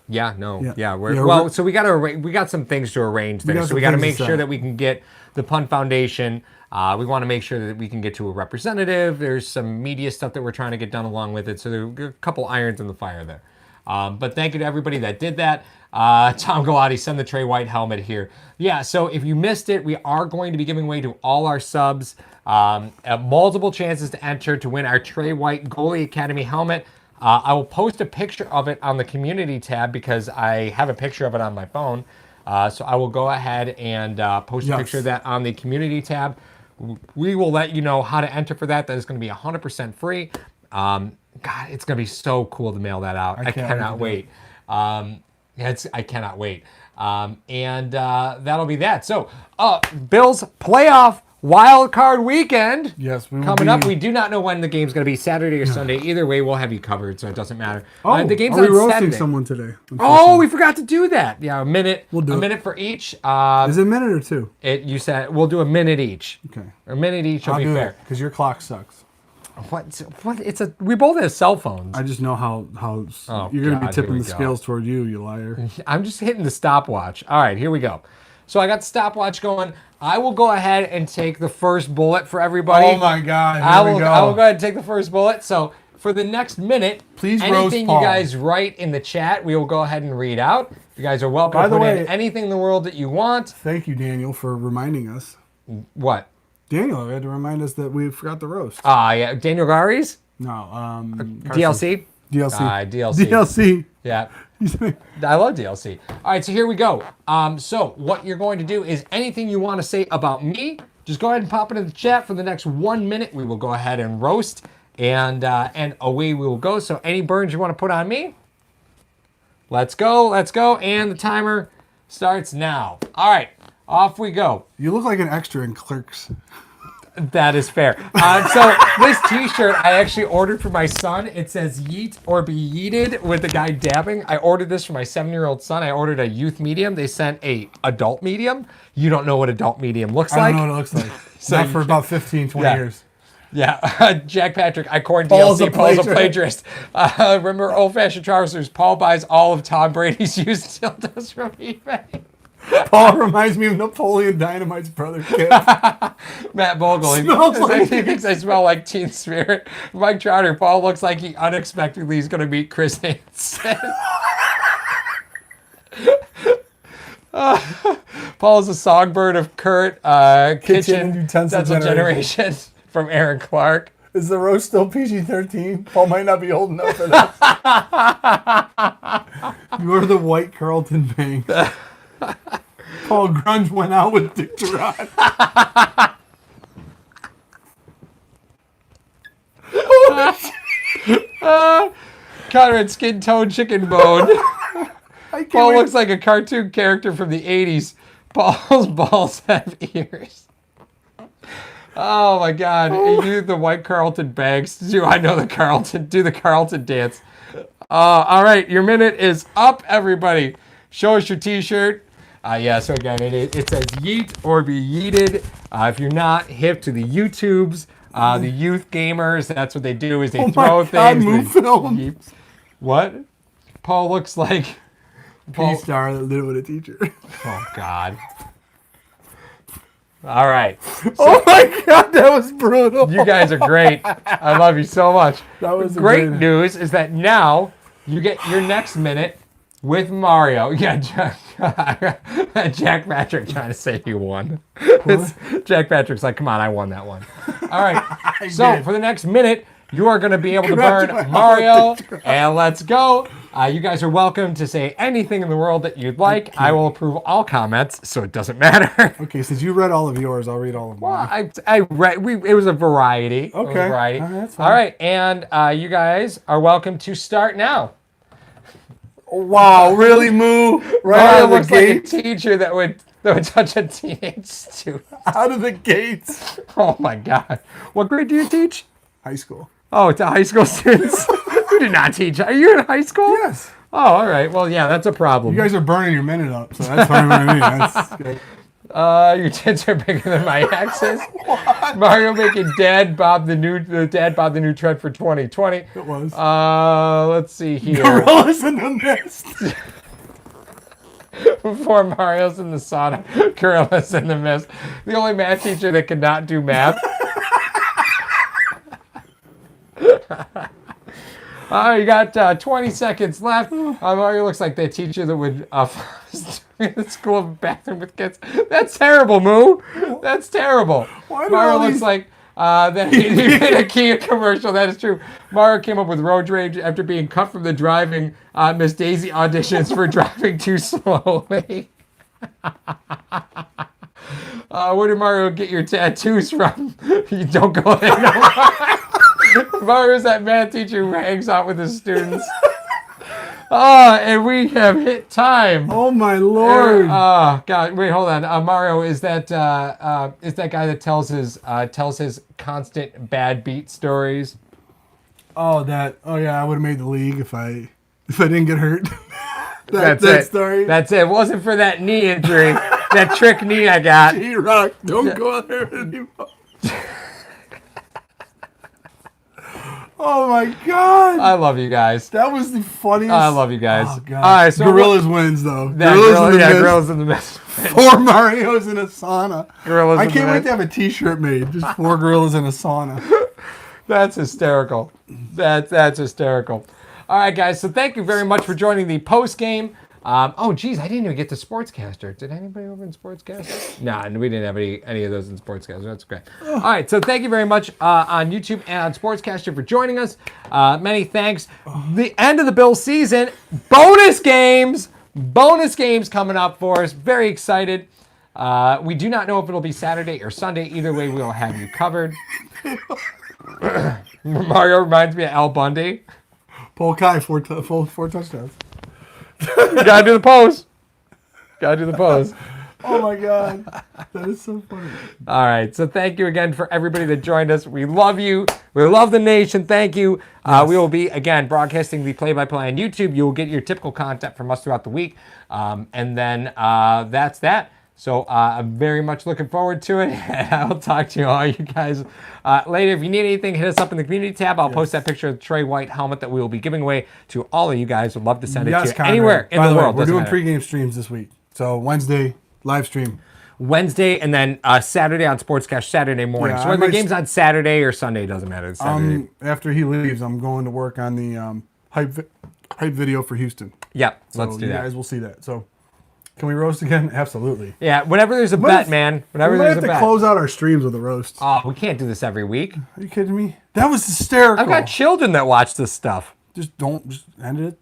Yeah, no, Yeah. yeah. Yeah, So we got some things to arrange there. got So some we got to things to make set sure up. that we can get the Punt Foundation. We want to make sure that we can get to a representative. There's some media stuff that we're trying to get done along with it. So there are a couple irons in the fire there. But thank you to everybody that did that. Tom Galati, send the Trey White helmet here. Yeah, so if you missed it, we are going to be giving away to all our subs multiple chances to enter to win our Trey White Goalie Academy helmet. I will post a picture of it on the community tab because I have a picture of it on my phone. So I will go ahead and post a Yes. picture of that on the community tab. We will let you know how to enter for that. That is going to be 100% free. God, it's going to be so cool to mail that out. I cannot wait. I cannot wait. And that'll be that. So, Bills playoff wild card weekend. Yes, we will coming be- up. We do not know when the game's going to be, Saturday or Sunday. Either way, we'll have you covered, so it doesn't matter. Oh, the game's are we on roasting Saturday. someone today? Oh, we forgot to do that. Yeah, a minute. We'll do a it. minute for each. Is it a minute or two? You said we'll do a minute each. Okay. A minute each will I'll be do fair. it because your clock sucks. What? We both have cell phones. I just know how Oh, you're going to God, be tipping here we the go. scales toward you liar. I'm just hitting the stopwatch. All right, here we go. So I got the stopwatch going. I will go ahead and take the first bullet for everybody. Oh my God! I Here will we go. I will go ahead and take the first bullet. So for the next minute, Please roast anything Paul. you guys write in the chat, we will go ahead and read out. You guys are welcome By to the put way- in anything in the world that you want. Thank you, Daniel, for reminding us. What? Daniel had to remind us that we forgot the roast. Yeah, Daniel Garies? No, Carson. DLC? DLC. DLC. DLC. Yeah. I love DLC. All right, so here we go. So what you're going to do is anything you want to say about me, just go ahead and pop it in the chat for the next 1 minute. We will go ahead and roast, and away we will go. So any burns you want to put on me, let's go, and the timer starts now. All right, off we go. You look like an extra in Clerks. That is fair. So this T-shirt I actually ordered for my son. It says "Yeet or be yeeted" with the guy dabbing. I ordered this for my 7-year-old son. I ordered a youth medium. They sent a adult medium. You don't know what adult medium looks I like. don't know what it looks like. So Not you- for about 15, 20 Yeah. years. Yeah, Jack Patrick. I coined Paul's DLC. a Paul's a plagiarist. plagiarist. Remember old-fashioned trousers? Paul buys all of Tom Brady's used dildos from eBay. Paul reminds me of Napoleon Dynamite's brother, Kip. Matt Bogle. Smells like- He thinks I smell like Teen Spirit. Mike Trotter. Paul looks like he unexpectedly is going to meet Chris Hansen. Paul is a songbird of Kurt. Kitchen Utensil Generation from Aaron Clark. Is the roast still PG-13? Paul might not be old enough for that. You are the white Carlton Bank. Paul Grunge went out with Dick Duran. Conrad Skin Tone Chicken Bone. I can't Paul wait. looks like a cartoon character from the 80s. Paul's balls have ears. Oh my God. You, the white Carlton bags. Do I know the Carlton? Do the Carlton dance. All right. Your minute is up, everybody. Show us your t-shirt. Yeah, so again, it says yeet or be yeeted. If you're not hip to the YouTubes, the youth gamers, that's what they do is they Oh throw my God, things. move they- film. What? Paul looks like. P-star that lived with a teacher. Oh God. All right. Oh my God, that was brutal. You guys are great. I love you so much. That was Great great. news is that now you get your next minute with Mario. Yeah, Jack Patrick trying to say he won. Jack Patrick's like, come on, I won that one. All right. So for the next minute, you are going to be able to burn Mario, and let's go. You guys are welcome to say anything in the world that you'd like. I will approve all comments, so it doesn't matter. Okay, since you read all of yours, I'll read all of mine. I read. It was a variety. It was a Okay. variety. All right, that's fine. All right, and you guys are welcome to start now. Wow, really, Moo? Right Mario out of the looks like a gates? teacher that would touch a teenage student. Out of the gates. Oh my God! What grade do you teach? High school. Oh, to high school students. You do not teach. Are you in high school? Yes. Oh, all right. Well, yeah, that's a problem. You guys are burning your minute up, so that's fine with me. That's good. Your tits are bigger than my exes. Mario making Dad Bob the new trend for 2020. It was. Let's see here. Gorillas in the mist. Before Mario's in the sauna, Gorillas in the mist. The only math teacher that could not do math. You got 20 seconds left. Mario looks like that teacher that would in the school bathroom with kids. That's terrible, Moo. That's terrible. Why do Mario all looks these- like that he made a Kia commercial. That is true. Mario came up with road rage after being cut from the driving Miss Daisy auditions for driving too slowly. Where did Mario get your tattoos from? You don't go there no more. Mario's that math teacher who hangs out with his students. And we have hit time. Oh my Lord. Oh God! Wait, hold on. Mario is that guy that tells his constant bad beat stories. Oh yeah, I would have made the league if I didn't get hurt. That's that it. story. That's it. It wasn't for that knee injury, that trick knee I got. G-Rock, don't go there anymore. Oh my God. I love you guys. That was the funniest. I love you guys. Oh, God. All right, so Gorillas wins though. That Gorillas in the mist. 4 Marios in a sauna. Gorillas I in the can't wait mist. to have a T-shirt made. Just 4 gorillas in a sauna. That's hysterical. That's hysterical. All right, guys. So thank you very much for joining the post game. Oh, geez, I didn't even get to Sportscaster. Did anybody over in Sportscaster? No, we didn't have any of those in Sportscaster. That's great. All right, so thank you very much on YouTube and on Sportscaster for joining us. Many thanks. The end of the Bills season. Bonus games coming up for us. Very excited. We do not know if it'll be Saturday or Sunday. Either way, we will have you covered. Mario reminds me of Al Bundy. Paul Kai, 4 touchdowns. Gotta do the pose. Oh my God. That is so funny. All right. So thank you again for everybody that joined us. We love you. We love the nation. Thank you. We will be, again, broadcasting the play-by-play on YouTube. You will get your typical content from us throughout the week. And then that's that. So I'm very much looking forward to it. I'll talk to all you guys later. If you need anything, hit us up in the community tab. I'll post that picture of the Trey White helmet that we will be giving away to all of you guys. Would love to send it to you Conrad. anywhere in By the way, world. we're Doesn't doing matter. pregame streams this week. So Wednesday, live stream. Wednesday and then Saturday on Sportscast Saturday morning. Yeah, so I whether the might- game's on Saturday or Sunday, it doesn't matter. It's Saturday. After he leaves, I'm going to work on the hype video for Houston. Yep, So let's do you that. guys will see that. So can we roast again? Absolutely. Yeah, whenever there's a Might bet, have- man. We Whenever might there's have a to bet. close out our streams with a roast. Oh, we can't do this every week. Are you kidding me? That was hysterical. I've got children that watch this stuff. Just end it.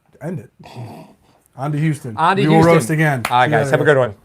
On to Houston. On to we Houston. will roast again. All right, See you guys. Have a later. good one.